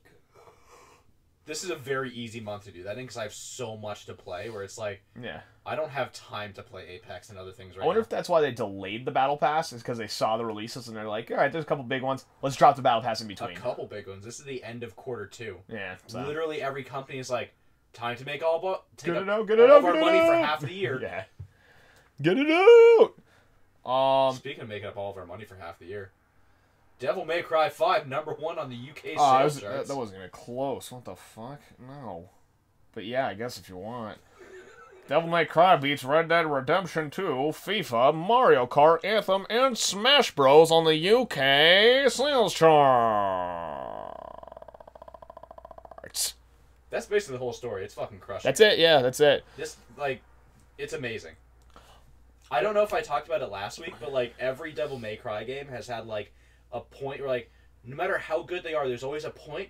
very easy month to do that in because I have so much to play. Where it's like, Yeah. I don't have time to play Apex and other things right I wonder now. if that's why they delayed the Battle Pass, is because they saw the releases and they're like, all right, there's a couple big ones. Let's drop the Battle Pass in A between. couple big ones. This is the end of Q2. Yeah. So. Literally every company is like, time to make all of Get it our out, money for half the year. Yeah. Get it out! Speaking of making up all of our money for half the year, Devil May Cry 5, #1 on the UK Oh, sales charts. that wasn't even close. What the fuck? No. But yeah, I guess if you want. Devil May Cry beats Red Dead Redemption 2, FIFA, Mario Kart, Anthem, and Smash Bros. On the UK sales charts. That's basically the whole story. It's fucking crushing. That's it, yeah, that's it. This, like, it's amazing. I don't know if I talked about it last week, but, like, every Devil May Cry game has had, like, a point where, like, no matter how good they are, there's always a point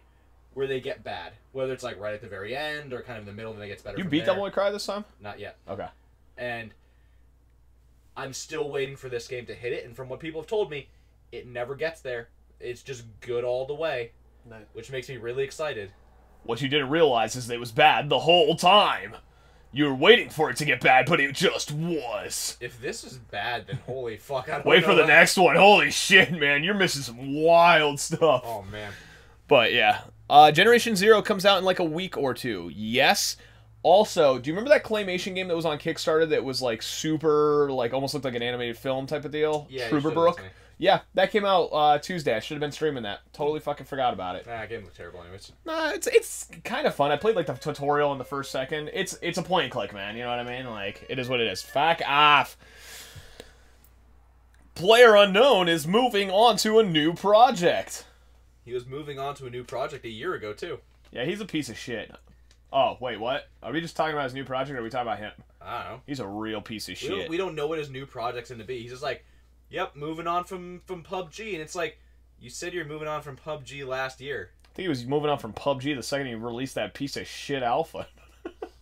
where they get bad. Whether it's, like, right at the very end or kind of in the middle and then it gets better You from beat there. Devil May Cry this time? Not yet. Okay. And I'm still waiting for this game to hit it, and from what people have told me, it never gets there. It's just good all the way, Nice. which makes me really excited. What you didn't realize is that it was bad the whole time. You were waiting for it to get bad, but it just was. If this is bad, then holy fuck, I don't Wait know for the what- next one. Holy shit, man. You're missing some wild stuff. Oh, man. But yeah. Generation Zero comes out in like a week or two. Yes. Also, do you remember that claymation game that was on Kickstarter that was like super, like almost looked like an animated film type of deal? Yeah, you showed it Truberbrook? to me. Yeah, that came out Tuesday. I should have been streaming that. Totally fucking forgot about it. That game looked terrible anyways. Nah, it's kind of fun. I played like the tutorial in the first second. It's a point and click, man. You know what I mean? Like, it is what it is. Fuck off. Player Unknown is moving on to a new project. He was moving on to a new project a year ago, too. Yeah, he's a piece of shit. Oh, wait, what? Are we just talking about his new project, or are we talking about him? I don't know. He's a real piece of We shit. don't know what his new project's going to be. He's just like, yep, moving on from PUBG. And it's like, you said you're moving on from PUBG last year. I think he was moving on from PUBG the second he released that piece of shit alpha.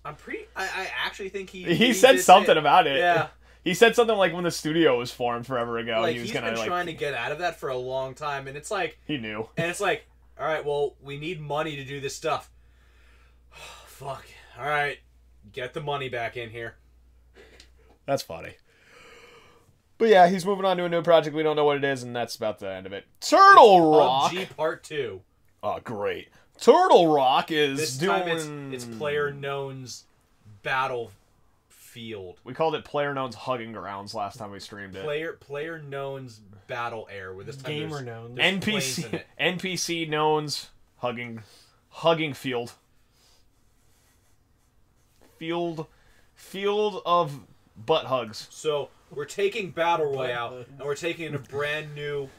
I actually think He said something about it. Yeah. He said something like when the studio was formed forever ago. Like, he was he's gonna, been like, trying to get out of that for a long time. And it's like, he knew. and it's like, all right, well, we need money to do this stuff. Fuck. All right, get the money back in here. That's funny. But yeah, he's moving on to a new project. We don't know what it is, and that's about the end of it. Turtle Rock. PUBG Part 2. Oh, great. Turtle Rock is This doing... time it's PlayerUnknown's Battlefield. We called it PlayerUnknown's Hugging Grounds last time we streamed it. PlayerUnknown's Battle Air. Where this time Gamer there's known. planes in NPC it. NPC Knowns Hugging Field. Field of butt hugs. So we're taking Battle Royale and we're taking it a brand new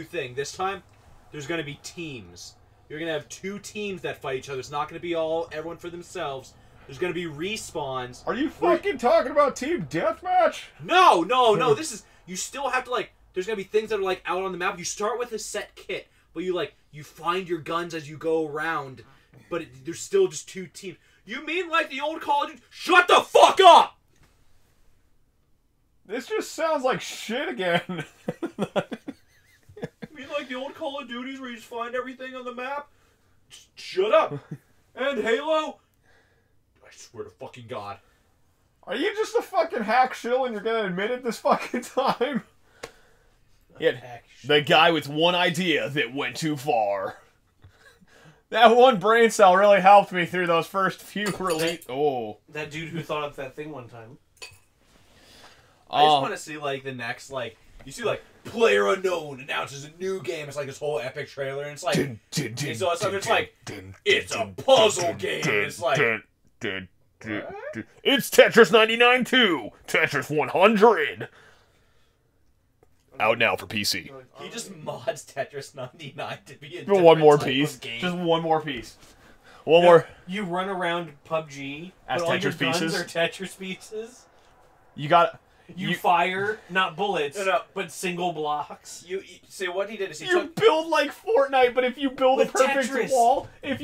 thing. This time, there's going to be teams. You're going to have two teams that fight each other. It's not going to be everyone for themselves. There's going to be respawns. Are you fucking talking about Team Deathmatch? No. This is, you still have to, like, there's going to be things that are, like, out on the map. You start with a set kit, but you find your guns as you go around. But there's still just two teams. You mean like the old Call of Duty? Shut the fuck up! This just sounds like shit again. You mean like the old Call of Duties where you just find everything on the map? Shut up. And Halo? I swear to fucking God. Are you just a fucking hack shill and you're gonna admit it this fucking time? Yeah, the guy with one idea that went too far. That one brain cell really helped me through those first few release. Oh. That dude who thought up that thing one time. I just want to see, like, the next, like, you see, like, Player Unknown announces a new game. It's like this whole epic trailer, and it's like, it's like, it's a puzzle game. It's like, it's Tetris 99 too. Tetris 100. Out now for PC. He just mods Tetris 99 to be a one more type piece. Of game. Just one more piece. One more. You run around PUBG, as but all your Tetris guns pieces. are Tetris pieces. You got. You fire, not bullets, No. but single blocks. You see what he did is he You took. build like Fortnite, but if you build a With perfect Tetris. wall, it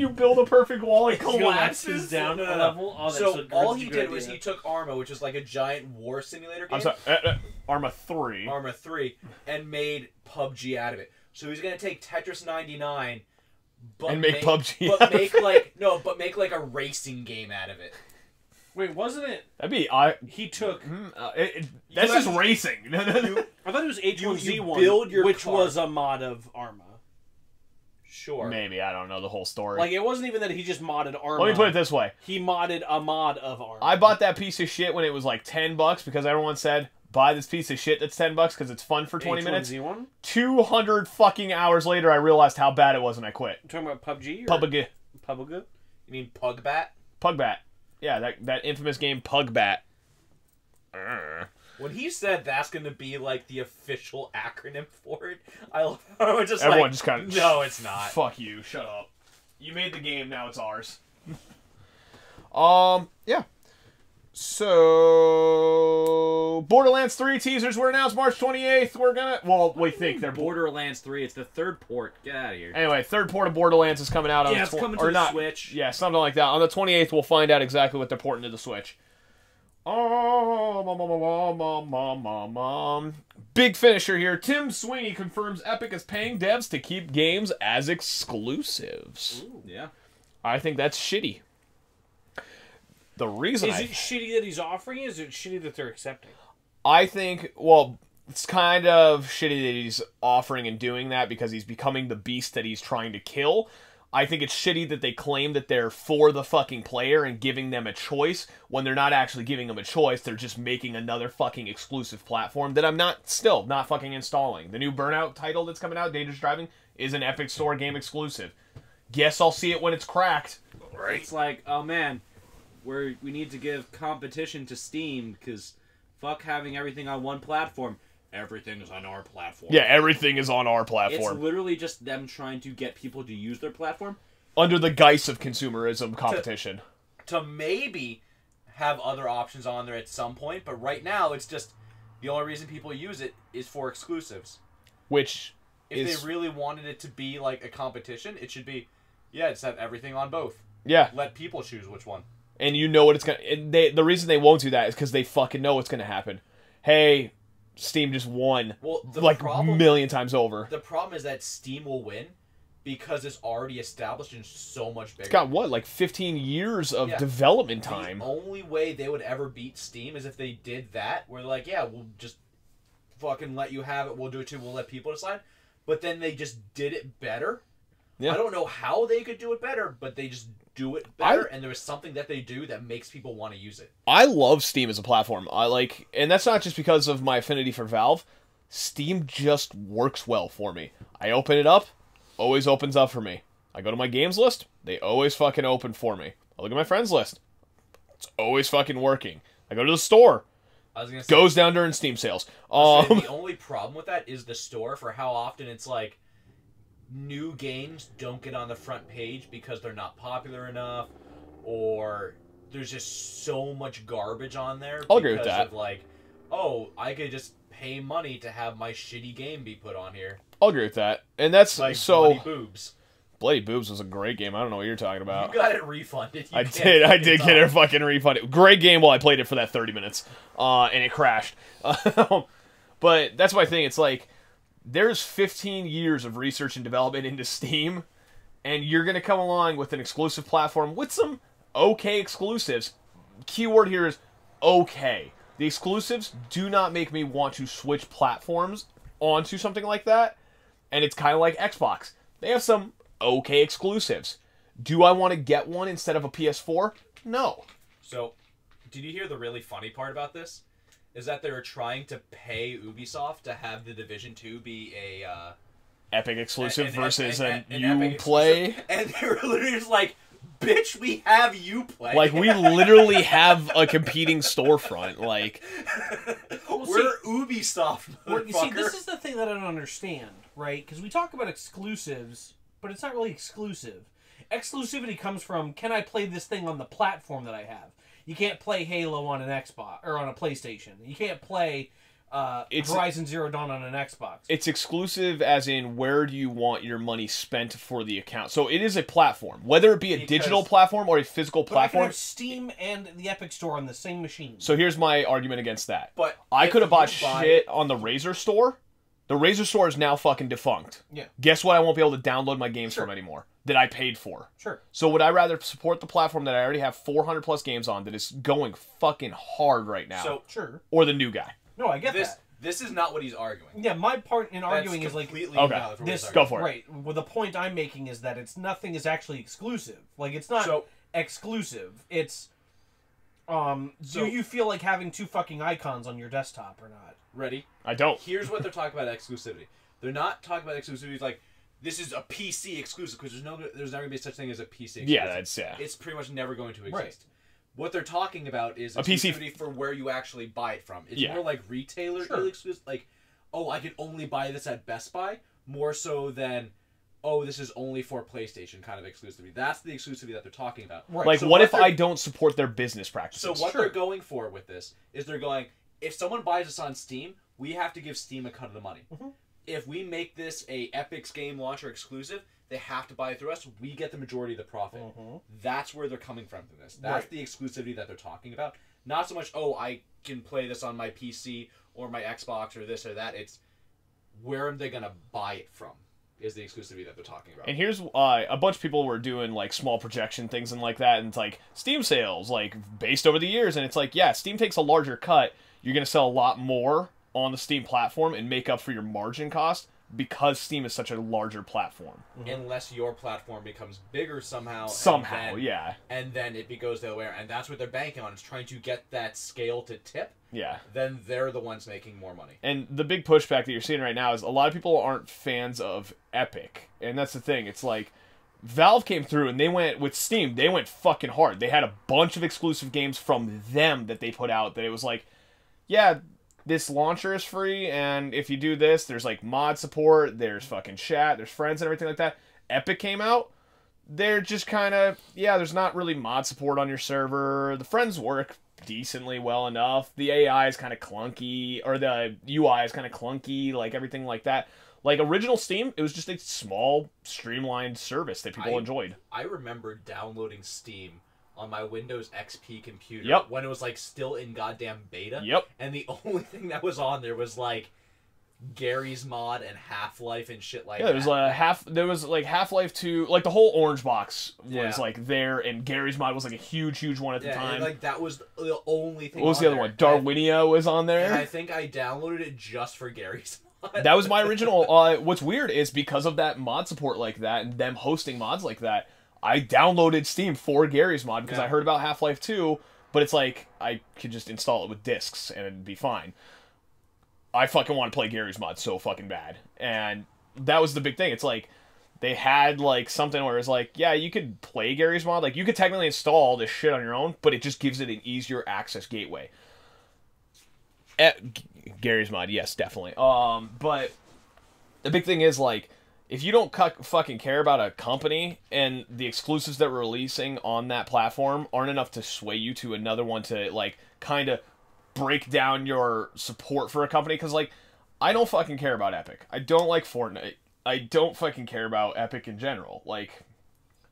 collapses. Collapses down a level. Oh, that's So a all good he did idea. was he took Arma, which is like a giant war simulator game. I'm sorry, Arma 3. Arma 3, and made PUBG out of it. So he's gonna take Tetris 99, but And make PUBG but out of make like no, but make like a racing game out of it. Wait, wasn't it? That'd be He took. that's just racing. I thought it was H1Z1, build your which car. was a mod of Arma. Sure. Maybe I don't know the whole story. Like, it wasn't even that he just modded Arma. Let me put it this way: He modded a mod of Arma. I bought that piece of shit when it was like $10 because everyone said buy this piece of shit that's $10 because it's fun for 20 minutes. H1Z1? 200 fucking hours later, I realized how bad it was and I quit. You talking about PUBG? PUBG. PUBG? You mean Pugbat? Pugbat. Yeah, that infamous game Pugbat. When he said that's going to be like the official acronym for it, I was just Everyone like, just kind of no, it's not. Fuck you. Shut up. You made the game. Now it's ours. Yeah. So Borderlands 3 teasers were announced March 28th. We think they're Borderlands 3. It's the third port. Get out of here. Anyway, third port of Borderlands is coming out on Yeah, the it's coming to the Switch. Yeah, something like that. On the 28th, we'll find out exactly what they're porting to the Switch. Big finisher here. Tim Sweeney confirms Epic is paying devs to keep games as exclusives. Ooh, yeah. I think that's shitty. The reason Is it shitty that he's offering it? Is it shitty that they're accepting? I think, well, it's kind of shitty that he's offering and doing that because he's becoming the beast that he's trying to kill. I think it's shitty that they claim that they're for the fucking player and giving them a choice when they're not actually giving them a choice. They're just making another fucking exclusive platform that I'm not fucking installing. The new Burnout title that's coming out, Dangerous Driving, is an Epic Store game exclusive. Guess I'll see it when it's cracked. Right. It's like, oh man, we need to give competition to Steam because fuck having everything on one platform. Everything is on our platform. Yeah, everything is on our platform. It's literally just them trying to get people to use their platform. Under the guise of consumerism competition. To maybe have other options on there at some point, but right now it's just the only reason people use it is for exclusives. Which If is... they really wanted it to be like a competition, it should be, just have everything on both. Yeah. Let people choose which one. And you know what it's going to... The reason they won't do that is because they fucking know what's going to happen. Hey... Steam just won million times over. The problem is that Steam will win because it's already established and so much bigger. It's got, 15 years of development time. The only way they would ever beat Steam is if they did that, where they're like, yeah, we'll just fucking let you have it, we'll do it too, we'll let people decide. But then they just did it better. Yeah. I don't know how they could do it better, but they just do it better, and there is something that they do that makes people want to use it. I love Steam as a platform. And that's not just because of my affinity for Valve. Steam just works well for me. I open it up, always opens up for me. I go to my games list, they always fucking open for me. I look at my friends list, it's always fucking working. I go to the store, goes down during Steam sales. The only problem with that is the store, for how often it's like, new games don't get on the front page because they're not popular enough, or there's just so much garbage on there. I'll agree with that. Of like, oh, I could just pay money to have my shitty game be put on here. I'll agree with that. And that's like so... boobs. Bloody Boobs was a great game. I don't know what you're talking about. You got it refunded. I did get it fucking refunded. Great game while I played it for that 30 minutes. And it crashed. But that's my thing. It's like, there's 15 years of research and development into Steam, and you're going to come along with an exclusive platform with some okay exclusives. Keyword here is okay. The exclusives do not make me want to switch platforms onto something like that. And it's kind of like Xbox. They have some okay exclusives. Do I want to get one instead of a PS4? No. So, did you hear the really funny part about this? Is that they were trying to pay Ubisoft to have The Division 2 be a... Epic exclusive versus an you Epic play. Exclusive. And they were literally just like, bitch, we have you play. Like, we literally have a competing storefront. Like, we're Ubisoft, motherfucker. You see, this is the thing that I don't understand, right? Because we talk about exclusives, but it's not really exclusive. Exclusivity comes from, can I play this thing on the platform that I have? You can't play Halo on an Xbox or on a PlayStation. You can't play Horizon Zero Dawn on an Xbox. It's exclusive as in, where do you want your money spent for the account? So it is a platform. Whether it be a digital platform or a physical But I can platform. have Steam and the Epic Store on the same machine. So here's my argument against that. But I could have bought you buy- shit on the Razer store. The Razer store is now fucking defunct. Yeah. Guess what? I won't be able to download my games Sure. from anymore that I paid for. Sure. So would I rather support the platform that I already have 400 plus games on that is going fucking hard right now, So, Sure. or the new guy? No, I get this that. this is not what he's arguing. Yeah, my part in arguing is like completely Okay. invalid for what this. he's Go arguing. for it. Right. Well, the point I'm making is that nothing is actually exclusive. Like, it's not So- exclusive. It's do So- you feel like having two fucking icons on your desktop or not? Ready? I don't. Here's what they're talking about exclusivity. They're not talking about exclusivity like, this is a PC exclusive, because there's never going to be such thing as a PC exclusive. Yeah, that's It's pretty much never going to exist. Right. What they're talking about is A PC exclusivity for where you actually buy it from. It's Yeah. more like retailer Sure. exclusive. Like, oh, I can only buy this at Best Buy, more so than, oh, this is only for PlayStation kind of exclusivity. That's the exclusivity that they're talking about. Right. Like, So what if they're- I don't support their business practices? So what Sure. they're going for with this is they're going, if someone buys us on Steam, we have to give Steam a cut of the money. Mm-hmm. If we make this a Epic's game launcher exclusive, they have to buy it through us. We get the majority of the profit. Mm-hmm. That's where they're coming from this. That's Right. the exclusivity that they're talking about. Not so much, oh, I can play this on my PC or my Xbox or this or that. It's where are they going to buy it from is the exclusivity that they're talking about. And here's a bunch of people were doing like small projection things and like that, and it's like Steam sales like based over the years, and it's like, yeah, Steam takes a larger cut. You're gonna sell a lot more on the Steam platform and make up for your margin cost because Steam is such a larger platform. Unless your platform becomes bigger somehow. Somehow, and then, yeah. And then it goes the other way, and that's what they're banking on, is trying to get that scale to tip. Yeah. Then they're the ones making more money. And the big pushback that you're seeing right now is a lot of people aren't fans of Epic. And that's the thing. It's like, Valve came through and they went with Steam. They went fucking hard. They had a bunch of exclusive games from them that they put out that it was like, yeah, this launcher is free, and if you do this, there's like mod support, there's fucking chat, there's friends and everything like that. Epic came out. They're just kind of, yeah, there's not really mod support on your server. The friends work decently well enough. The AI is kind of clunky, or the UI is kind of clunky, like everything like that. Like original Steam, it was just a small, streamlined service that people enjoyed. I remember downloading Steam on my Windows XP computer when it was like still in goddamn beta. Yep. And the only thing that was on there was like Gary's Mod and Half-Life and shit like that. Yeah, there was like Half-Life 2, like the whole orange box was Yeah. like there, and Gary's Mod was like a huge one at the time. And, like that was the only thing. What was on the other there. one? Darwinia was on there. And I think I downloaded it just for Gary's Mod. That was my original. What's weird is because of that mod support like that and them hosting mods like that, I downloaded Steam for Gary's Mod because I heard about Half-Life 2, but it's like I could just install it with discs and it'd be fine. I fucking want to play Gary's Mod so fucking bad. And that was the big thing. It's like they had like something where it's like, yeah, you could play Gary's Mod. Like you could technically install this shit on your own, but it just gives it an easier access gateway. Gary's Mod, yes, definitely. But the big thing is like, if you don't fucking care about a company and the exclusives that we're releasing on that platform aren't enough to sway you to another one to like kind of break down your support for a company, because like I don't fucking care about Epic. I don't like Fortnite. I don't fucking care about Epic in general. Like,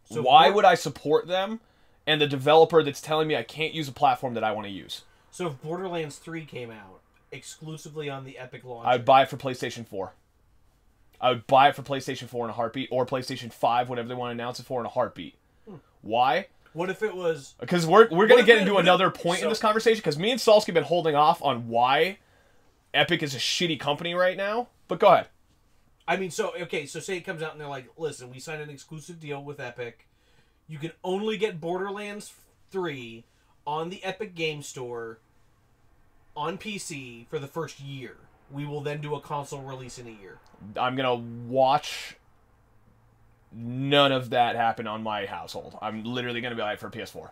So why would I support them and the developer that's telling me I can't use a platform that I want to use? So if Borderlands 3 came out exclusively on the Epic launcher, I would buy it for PlayStation 4. I would buy it for PlayStation 4 in a heartbeat, or PlayStation 5, whatever they want to announce it for, in a heartbeat. Why? what if it was... Because we're going to if get it- into what if- another point in so- this conversation, because me and Salsky have been holding off on why Epic is a shitty company right now. But go ahead. I mean, so say it comes out and they're like, listen, we signed an exclusive deal with Epic. You can only get Borderlands 3 on the Epic Game Store on PC for the first year. We will then do a console release in a year. I'm going to watch none of that happen on my household. I'm literally going to be like for PS4.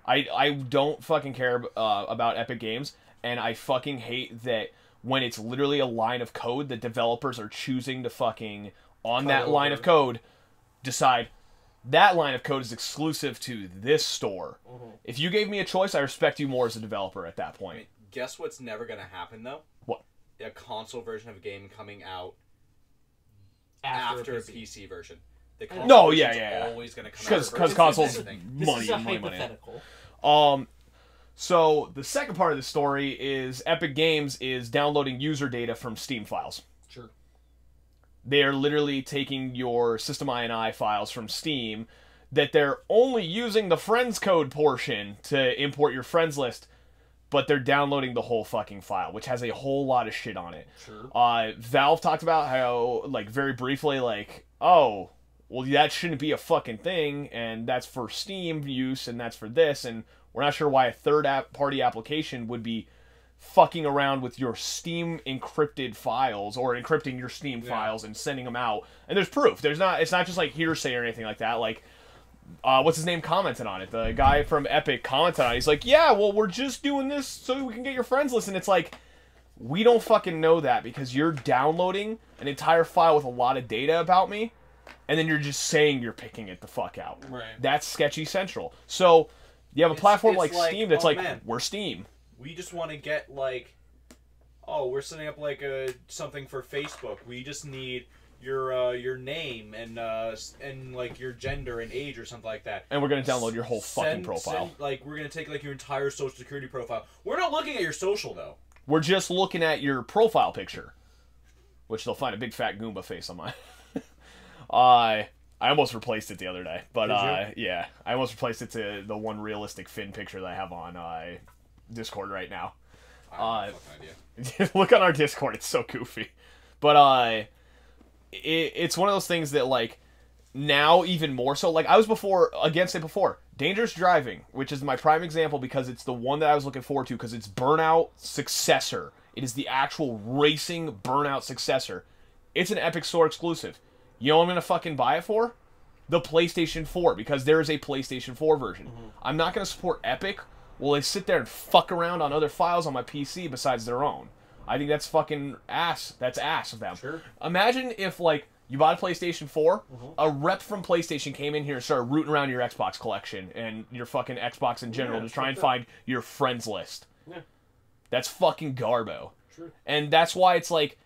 I don't fucking care about Epic Games, and I fucking hate that when it's literally a line of code that developers are choosing to fucking, on Cut that line over. of code, decide that line of code is exclusive to this store. If you gave me a choice, I respect you more as a developer at that I point. mean, guess what's never gonna happen though? What? A console version of a game coming out After after a a PC. PC version. The No, console yeah, version's yeah. always gonna come out Because first. consoles Anything. This money, is a money, money. hypothetical. So the second part of the story is Epic Games is downloading user data from Steam files. Sure. They are literally taking your System INI files from Steam that they're only using the friends code portion to import your friends list, but they're downloading the whole fucking file, which has a whole lot of shit on it. Sure. Valve talked about how, like, very briefly, like, oh, well, that shouldn't be a fucking thing, and that's for Steam use, and that's for this, and we're not sure why a third-party application would be fucking around with your Steam encrypted files, or encrypting your Steam files and sending them out. And there's proof. It's not just like hearsay or anything like that. Like, what's his name commented on it? The guy from Epic commented on it. He's like, yeah, well, we're just doing this so we can get your friends list. And it's like, we don't fucking know that because you're downloading an entire file with a lot of data about me, and then you're just saying you're picking it the fuck out. Right. That's sketchy central. So you have a platform it's like Steam that's like, man, we're Steam. we just want to get like, oh, we're setting up like something for Facebook. We just need your name and like your gender and age or something like that. And we're going to download your whole fucking profile. Like we're gonna take like your entire social security profile. We're not looking at your social though. We're just looking at your profile picture, which they'll find a big fat Goomba face on mine. I almost replaced it the other day, but yeah, I almost replaced it to the one realistic Finn picture that I have on Discord right now. I have no fucking idea. Look on our Discord; it's so goofy. But it's one of those things that like now even more so. Like I was against it before. Dangerous Driving, which is my prime example because it's the one that I was looking forward to because it's Burnout successor. It is the actual racing Burnout successor. It's an Epic Store exclusive. You know what I'm going to fucking buy it for? The PlayStation 4, because there is a PlayStation 4 version. I'm not going to support Epic while they sit there and fuck around on other files on my PC besides their own. I think that's fucking ass. That's ass of them. Sure. Imagine if, like, you bought a PlayStation 4, a rep from PlayStation came in here and started rooting around your Xbox collection and your fucking Xbox in general to try and find your friends list. Yeah. That's fucking garbo. Sure. And that's why it's like,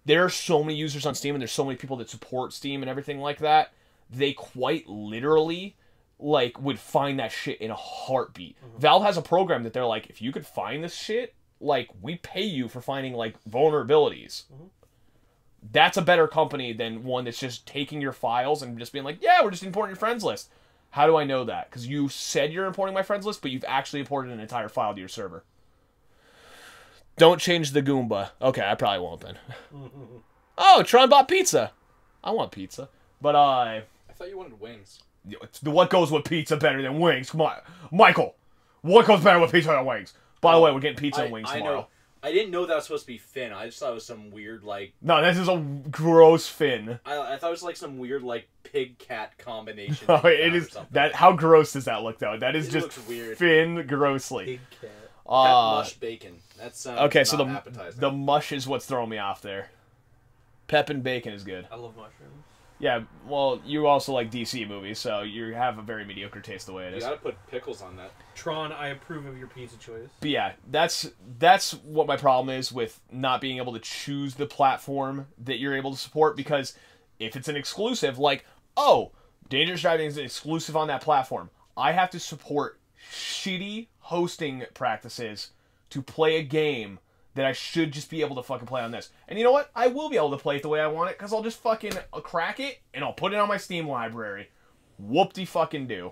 there are so many users on Steam and there's so many people that support Steam and everything like that. They quite literally, like, would find that shit in a heartbeat. Valve has a program that they're like, if you could find this shit, like, we pay you for finding, like, vulnerabilities. That's a better company than one that's just taking your files and just being like, yeah, we're just importing your friends list. How do I know that? Because you said you're importing my friends list, but you've actually imported an entire file to your server. Don't change the Goomba. Okay, I probably won't then. Oh, Tron bought pizza. I want pizza. But, I thought you wanted wings. what goes with pizza better than wings? Come on. Michael, what goes better with pizza than wings? By the way, we're getting pizza and wings tomorrow. know. I didn't know that was supposed to be Finn. I just thought it was some weird, like... No, this is a gross Finn. I thought it was like some weird, like, pig-cat combination. Oh, that you it found or is something. that. How gross does that look, though? That is It just looks weird. Finn grossly. Big cat. Pet mush bacon. That sounds Okay, so not the appetizing. mush is what's throwing me off there. Pep and bacon is good. I love mushrooms. Yeah, well, you also like DC movies, so you have a very mediocre taste the way it You is. gotta put pickles on that. Tron, I approve of your pizza choice. But yeah, that's what my problem is with not being able to choose the platform that you're able to support, because if it's an exclusive, like, oh, Dangerous Driving is an exclusive on that platform, I have to support shitty hosting practices to play a game that I should just be able to fucking play on this. And you know what? I will be able to play it the way I want it, because I'll just fucking crack it, and I'll put it on my Steam library. Whoop-de-fucking-do.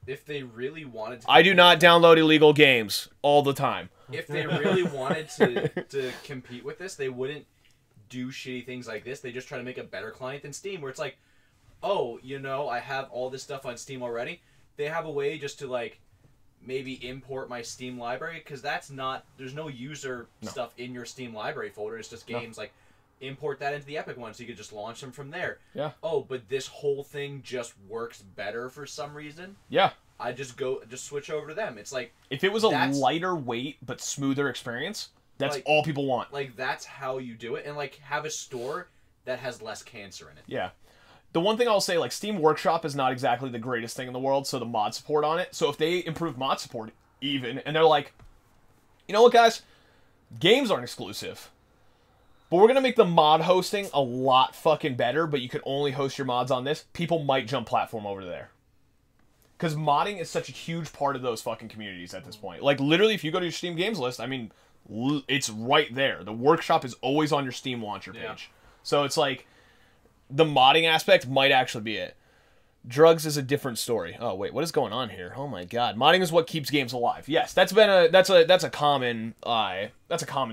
If they really wanted to... I do not download illegal games all the time. If they really wanted to compete with this, they wouldn't do shitty things like this. They just try to make a better client than Steam, where it's like, oh, you know, I have all this stuff on Steam already. They have a way just to, like, maybe import my Steam library, because that's not... There's no user stuff in your Steam library folder. It's just games, like, import that into the Epic one, so you could just launch them from there. Yeah. Oh, but this whole thing just works better for some reason. Yeah. I just switch over to them. It's like... If it was a lighter weight but smoother experience, that's like, all people want. Like, that's how you do it. And, like, have a store that has less cancer in it. Yeah. The one thing I'll say, like, Steam Workshop is not exactly the greatest thing in the world, so the mod support on it. So if they improve mod support even, and they're like, you know what, guys? Games aren't exclusive. But we're going to make the mod hosting a lot fucking better, but you can only host your mods on this. People might jump platform over there. Because modding is such a huge part of those fucking communities at this point. Like, literally, if you go to your Steam Games list, I mean, it's right there. The Workshop is always on your Steam launcher page. Yeah. So it's like... The modding aspect might actually be it. Drugs is a different story. Oh wait, what is going on here? Oh my god, modding is what keeps games alive. Yes, that's a common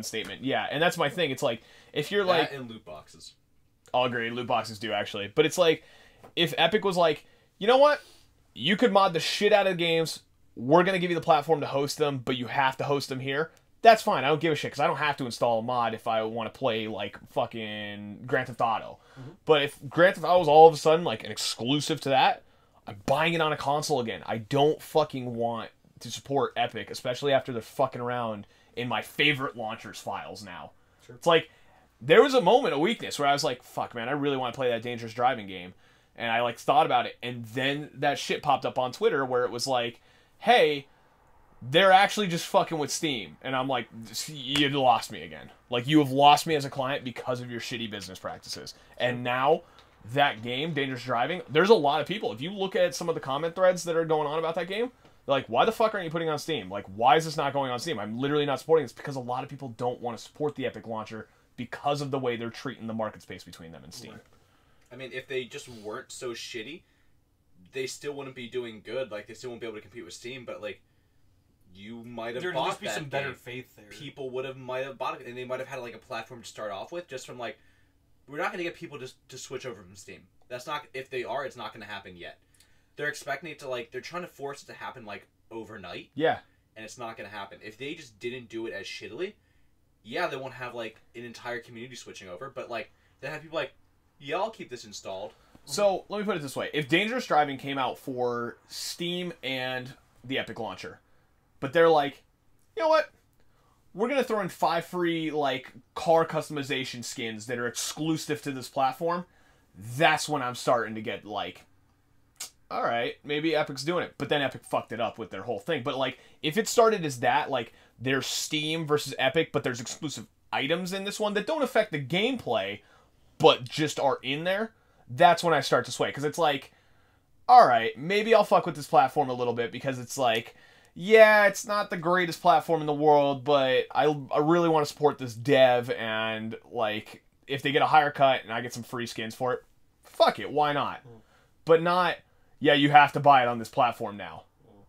statement. Yeah, and that's my thing. It's like if you're like, and loot boxes. I'll agree, loot boxes do actually, but it's like if Epic was like, you know what, you could mod the shit out of games. We're gonna give you the platform to host them, but you have to host them here. That's fine. I don't give a shit, because I don't have to install a mod if I want to play, like, fucking Grand Theft Auto. Mm-hmm. But if Grand Theft Auto was all of a sudden, like, an exclusive to that, I'm buying it on a console again. I don't fucking want to support Epic, especially after they're fucking around in my favorite launchers files now. Sure. It's like, there was a moment of weakness where I was like, fuck, man, I really want to play that Dangerous Driving game. And I, like, thought about it, and then that shit popped up on Twitter where it was like, hey... They're actually just fucking with Steam. And I'm like, you lost me again. Like, you have lost me as a client because of your shitty business practices. And now, that game, Dangerous Driving, there's a lot of people. If you look at some of the comment threads that are going on about that game, they're like, why the fuck aren't you putting it on Steam? Like, why is this not going on Steam? I'm literally not supporting this, because a lot of people don't want to support the Epic launcher because of the way they're treating the market space between them and Steam. I mean, if they just weren't so shitty, they still wouldn't be doing good. Like, they still won't be able to compete with Steam, but, like, you might have bought that. There'd just be some better faith there. People might have bought it, and they might have had like a platform to start off with, just from like, we're not going to get people to switch over from Steam. That's not, if they are, it's not going to happen yet. They're expecting it to, like, they're trying to force it to happen like overnight. Yeah. And it's not going to happen. If they just didn't do it as shittily, yeah, they won't have like an entire community switching over, but like they have people like, yeah, I'll keep this installed. So let me put it this way: if Dangerous Driving came out for Steam and the Epic launcher, but they're like, you know what? We're going to throw in 5 free, like, car customization skins that are exclusive to this platform. That's when I'm starting to get, like, alright, maybe Epic's doing it. But then Epic fucked it up with their whole thing. But, like, if it started as that, like, there's Steam versus Epic, but there's exclusive items in this one that don't affect the gameplay, but just are in there, that's when I start to sway. Because it's like, alright, maybe I'll fuck with this platform a little bit, because it's like, yeah, it's not the greatest platform in the world, but I really want to support this dev, and, like, if they get a higher cut and I get some free skins for it, fuck it, why not? But not, yeah, you have to buy it on this platform now.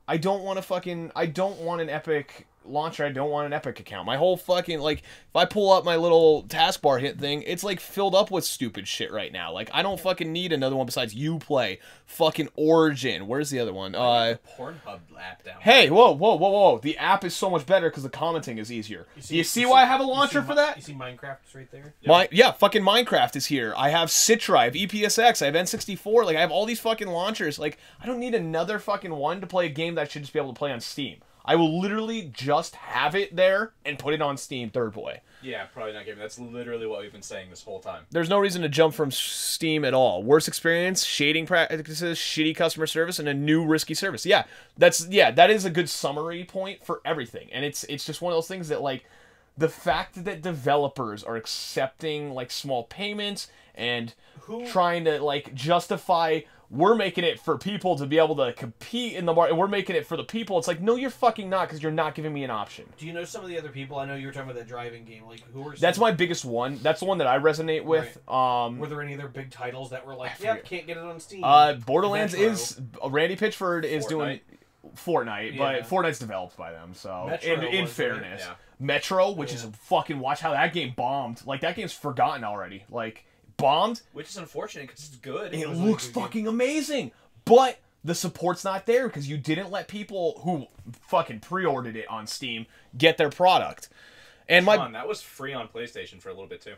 I don't want an Epic launcher, I don't want an Epic account. My whole fucking, like, if I pull up my little taskbar hit thing, it's, like, filled up with stupid shit right now. Like, I don't fucking need another one besides Uplay. Fucking Origin. Where's the other one? Pornhub app down. Hey, whoa. The app is so much better because the commenting is easier. You see why I have a launcher for that? You see Minecraft right there? Yeah, fucking Minecraft is here. I have Citra, I have EPSX, I have N64. Like, I have all these fucking launchers. Like, I don't need another fucking one to play a game that I should just be able to play on Steam. I will literally just have it there and put it on Steam, Third Boy. Yeah, probably not gaming. That's literally what we've been saying this whole time. There's no reason to jump from Steam at all. Worst experience, shading practices, shitty customer service, and a new risky service. Yeah, that is a good summary point for everything. And it's just one of those things that, like, the fact that developers are accepting, like, small payments and trying to, like, justify, we're making it for people to be able to compete in the market, and we're making it for the people. It's like, no, you're fucking not, because you're not giving me an option. Do you know some of the other people? I know you were talking about that driving game. Like, who were? That's my biggest one. That's the one that I resonate with. Right. Were there any other big titles that were like, yeah, can't get it on Steam? Borderlands Metro. is Randy Pitchford is doing Fortnite, but Yeah. Fortnite's developed by them. So Metro in was, fairness, yeah. Metro, which is a fucking, watch how that game bombed. Like, that game's forgotten already. Like, bombed. Which is unfortunate because it's good. It was a looks good game. fucking amazing, but the support's not there because you didn't let people who fucking pre-ordered it on Steam get their product. And that was free on PlayStation for a little bit too.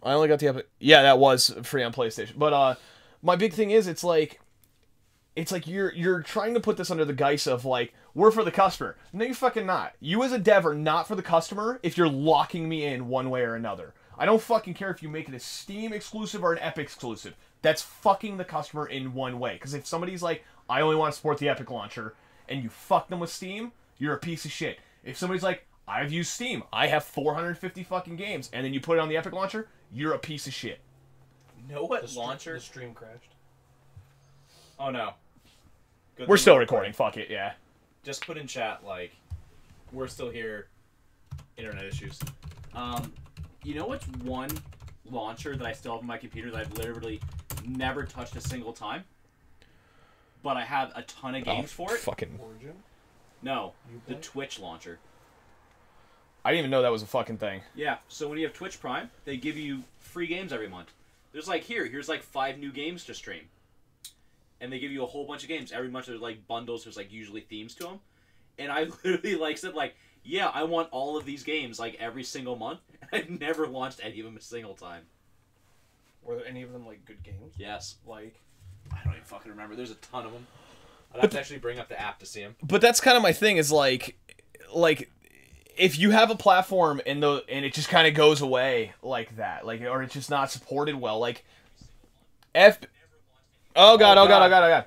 I only got the Epic. Yeah, that was free on PlayStation. But my big thing is, it's like you're trying to put this under the guise of, like, we're for the customer. No, you're fucking not. You as a dev are not for the customer if you're locking me in one way or another. I don't fucking care if you make it a Steam exclusive or an Epic exclusive. That's fucking the customer in one way. Because if somebody's like, I only want to support the Epic launcher, and you fuck them with Steam, you're a piece of shit. If somebody's like, I've used Steam, I have 450 fucking games, and then you put it on the Epic launcher, you're a piece of shit. Know what launcher? The stream crashed. Oh no. Good We're thing still recording. Fuck it, yeah. Just put in chat, like, we're still here. Internet issues. You know what's one launcher that I still have on my computer that I've literally never touched a single time? But I have a ton of games for it? Fucking. Origin. No, the Uplay? Twitch launcher. I didn't even know that was a fucking thing. Yeah, so when you have Twitch Prime, they give you free games every month. There's like, here's like 5 new games to stream. And they give you a whole bunch of games. Every month there's like bundles, there's like usually themes to them. And I literally like said, like, yeah, I want all of these games like every single month. And I've never launched any of them a single time. Were there any of them like good games? Yes. Like, I don't even fucking remember. There's a ton of them. I'd have to actually bring up the app to see them. But that's kind of my thing, is like if you have a platform and it just kind of goes away like that, like, or it's just not supported well, like oh god.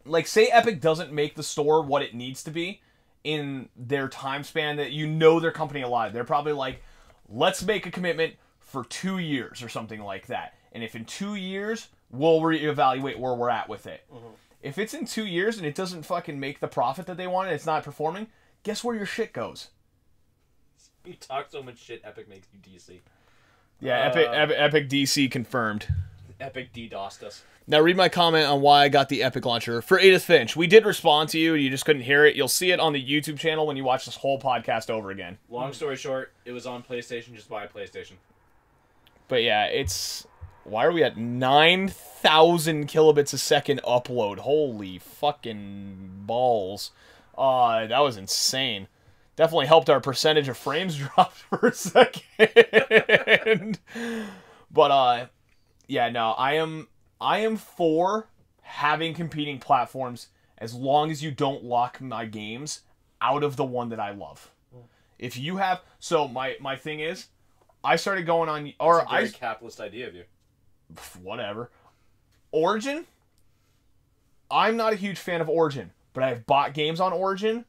Like, say Epic doesn't make the store what it needs to be in their time span, that, you know, their company alive. They're probably like, let's make a commitment for 2 years or something like that. And if in 2 years, we'll reevaluate where we're at with it. Mm-hmm. If it's in 2 years and it doesn't fucking make the profit that they want and it's not performing, guess where your shit goes? You talk so much shit, Epic makes you DC. Yeah, Epic DC confirmed. Epic DDoSed us. Now read my comment on why I got the Epic launcher. For Edith Finch, we did respond to you. You just couldn't hear it. You'll see it on the YouTube channel when you watch this whole podcast over again. Long story short, it was on PlayStation. Just buy a PlayStation. But yeah, it's... Why are we at 9,000 kilobits a second upload? Holy fucking balls. That was insane. Definitely helped our percentage of frames drop for a second. But, yeah, no, I am for having competing platforms as long as you don't lock my games out of the one that I love. If you have... So, my thing is, I started going on... Or It's a very capitalist idea of you. Whatever. Origin? I'm not a huge fan of Origin, but I've bought games on Origin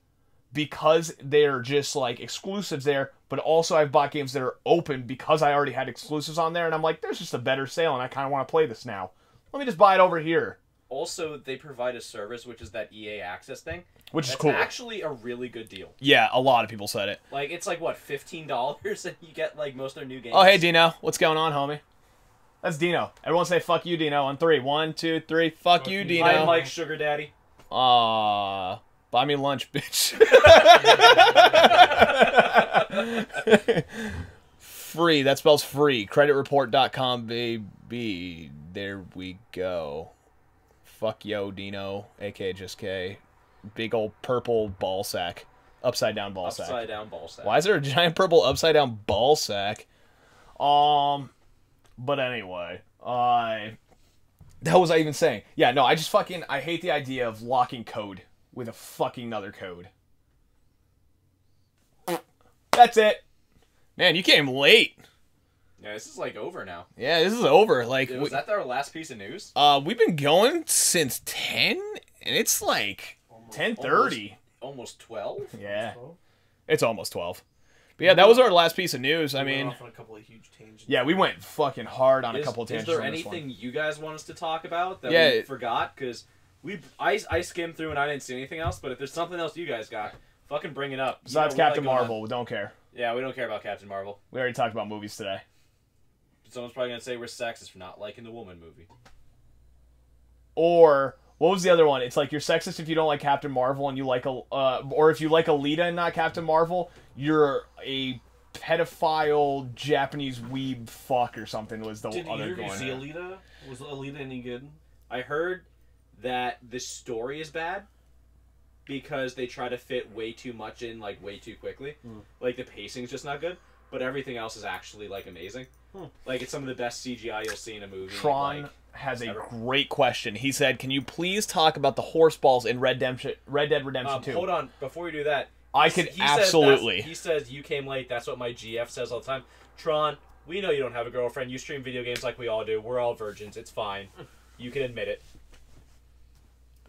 because they're just, like, exclusives there, but also I've bought games that are open because I already had exclusives on there, and I'm like, there's just a better sale, and I kind of want to play this now. Let me just buy it over here. Also, they provide a service, which is that EA Access thing. Which is That's cool. actually a really good deal. Yeah, a lot of people said it. Like, it's like, what, $15? And you get, like, most of their new games. Oh, hey, Dino. What's going on, homie? That's Dino. Everyone say, fuck you, Dino, on 3. 1, 2, 3. Fuck you, Dino. I'm like Sugar Daddy. Buy me lunch, bitch. Free. That spells free. Creditreport.com, baby. There we go. Fuck yo, Dino. A.K. just K. Big old purple ball sack. Upside down ball sack. Upside down ball sack. Why is there a giant purple upside down ball sack? But anyway, that was I even saying. Yeah, no, I hate the idea of locking code with a fucking other code. That's it. Man, you came late. Yeah, this is like over now. Yeah, this is over. Like, Was that our last piece of news? we've been going since 10, and it's like 10:30. Almost 12? Yeah, it's almost 12. But yeah, that was our last piece of news. I We went mean, off on a couple of huge tangents. yeah, we went fucking hard on a couple of Is tangents. there on this one. anything you guys want us to talk about that Yeah. we forgot? Because I skimmed through and I didn't see anything else. But if there's something else you guys got, fucking bring it up. Besides You know, we Captain like going Marvel, we don't care. on- Yeah, we don't care about Captain Marvel. We already talked about movies today. Someone's probably gonna say we're sexist for not liking the Woman movie. Or what was the other one? It's like you're sexist if you don't like Captain Marvel and you like or if you like Alita and not Captain Marvel, you're a pedophile Japanese weeb fuck or something. Was the Did other either of you going? see Alita? Was Alita any good? I heard that the story is bad because they try to fit way too much in like way too quickly. Like the pacing's just not good, but everything else is actually like amazing. Like it's some of the best CGI you'll see in a movie. Tron like, has a ever. great question. He said, "Can you please talk about the horse balls in Red Dead Redemption 2?" Hold on, before we do that, I could he says absolutely. he says you came late. That's what my GF says all the time. Tron, we know you don't have a girlfriend. You stream video games like we all do. We're all virgins. It's fine. You can admit it.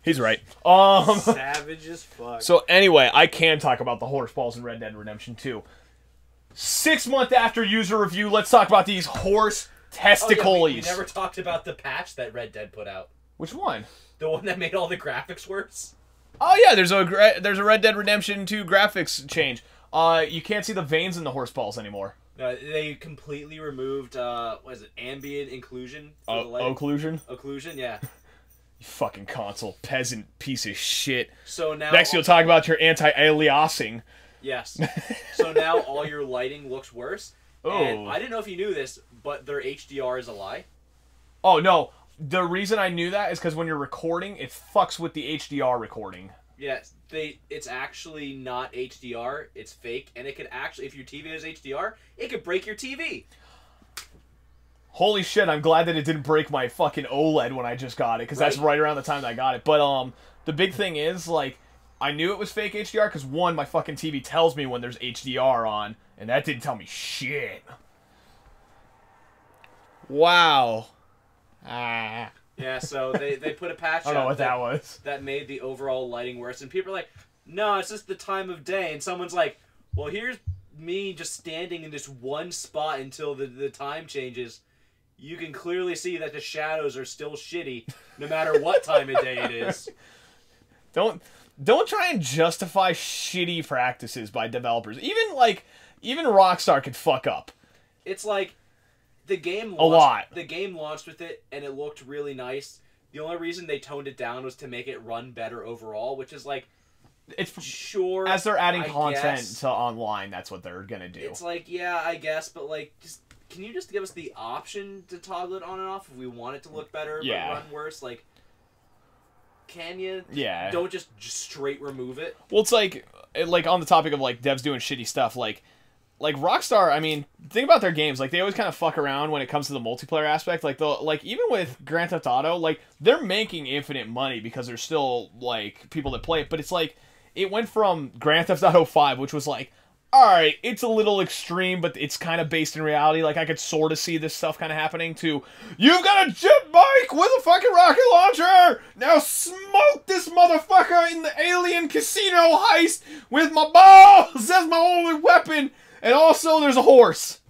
He's right. Savage as fuck. So anyway, I can talk about the horse balls in Red Dead Redemption 2. 6 months after user review, let's talk about these horse testicles. we never talked about the patch that Red Dead put out. Which one? The one that made all the graphics worse. Oh yeah, there's a Red Dead Redemption 2 graphics change. You can't see the veins in the horse balls anymore. They completely removed what is it, ambient inclusion for the lighting. Occlusion? Occlusion, yeah. You fucking console peasant piece of shit. So now Next you'll talk about your anti-aliasing. Yes. So now all your lighting looks worse. Oh. And I didn't know if you knew this, but their HDR is a lie. Oh no, the reason I knew that is because when you're recording, it fucks with the HDR recording. Yes, it's actually not HDR, it's fake, and it could actually, if your TV is HDR, it could break your TV. Holy shit, I'm glad that it didn't break my fucking OLED when I just got it, because that's right around the time that I got it. But the big thing is, like, I knew it was fake HDR because, one, my fucking TV tells me when there's HDR on, and that didn't tell me shit. Wow. Ah. Yeah, so they put a patch I don't know out what that was. that made the overall lighting worse, and people are like, no, it's just the time of day, and someone's like, well, here's me just standing in this one spot until the time changes. You can clearly see that the shadows are still shitty, no matter what time of day it is. Don't try and justify shitty practices by developers. Even Rockstar could fuck up. It's like the game launched, A lot. The game launched with it, and it looked really nice. The only reason they toned it down was to make it run better overall, which is like, It's sure. as they're adding I content guess. to online, that's what they're gonna do. It's like, yeah, I guess, but like, can you just give us the option to toggle it on and off if we want it to look better Yeah. but run worse? Like, can you? Yeah. Don't just straight remove it. Well, it's like on the topic of like devs doing shitty stuff, like Rockstar. I mean, think about their games. Like they always kind of fuck around when it comes to the multiplayer aspect. Like even with Grand Theft Auto, like they're making infinite money because there's still like people that play it. But it's like it went from Grand Theft Auto 5, which was like, all right, it's a little extreme, but it's kind of based in reality. Like I could sort of see this stuff kind of happening. To you've got a jet bike with a fucking rocket launcher. Now smoke this motherfucker in the alien casino heist with my balls as my only weapon. And also, there's a horse.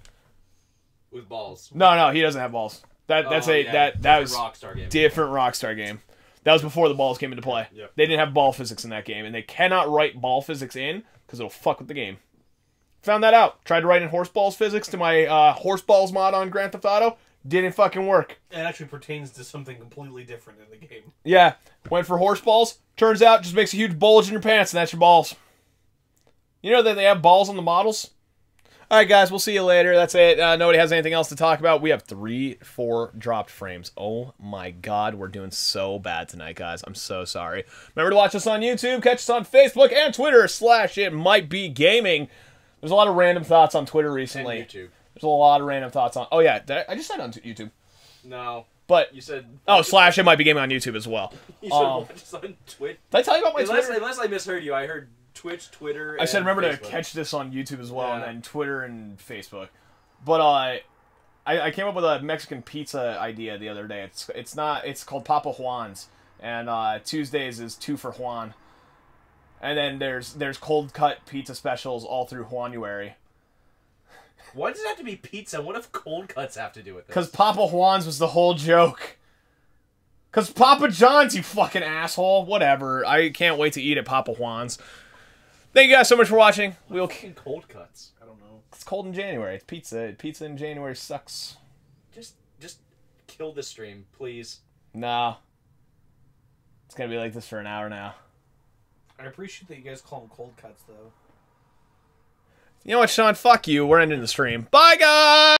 With balls. No, he doesn't have balls. That was Rockstar game. different Rockstar game. That was before the balls came into play. Yep. They didn't have ball physics in that game, and they cannot write ball physics in because it'll fuck with the game. Found that out. Tried to write in horse balls physics to my horse balls mod on Grand Theft Auto. Didn't fucking work. It actually pertains to something completely different in the game. Yeah, went for horse balls. Turns out, just makes a huge bulge in your pants, and that's your balls. You know that they have balls on the models? Alright guys, we'll see you later. That's it. Nobody has anything else to talk about. We have 4 dropped frames. Oh my god, we're doing so bad tonight, guys. I'm so sorry. Remember to watch us on YouTube, catch us on Facebook and Twitter /ItMightBeGaming. There's a lot of random thoughts on Twitter recently. And YouTube. There's a lot of random thoughts on... Oh yeah, I just said on YouTube. No. But... You said... Oh, /ItMightBeGaming on YouTube as well. You said watch us on Twitch. Did I tell you about my Twitter? Unless I misheard you, I heard Twitch, Twitter. I said and remember to Facebook. catch this on YouTube as well, and Yeah. then Twitter and Facebook. But I came up with a Mexican pizza idea the other day. It's called Papa Juan's, and Tuesdays is 2 for Juan. And then there's cold cut pizza specials all through Juanuary. Why does it have to be pizza? What if cold cuts have to do with this? Because Papa Juan's was the whole joke. Because Papa John's, you fucking asshole. Whatever. I can't wait to eat at Papa Juan's. Thank you guys so much for watching. Fucking cold cuts. I don't know. It's cold in January. It's pizza. Pizza in January sucks. Just kill the stream, please. Nah. It's gonna be like this for an hour now. I appreciate that you guys call them cold cuts, though. You know what, Sean? Fuck you. We're ending the stream. Bye, guys!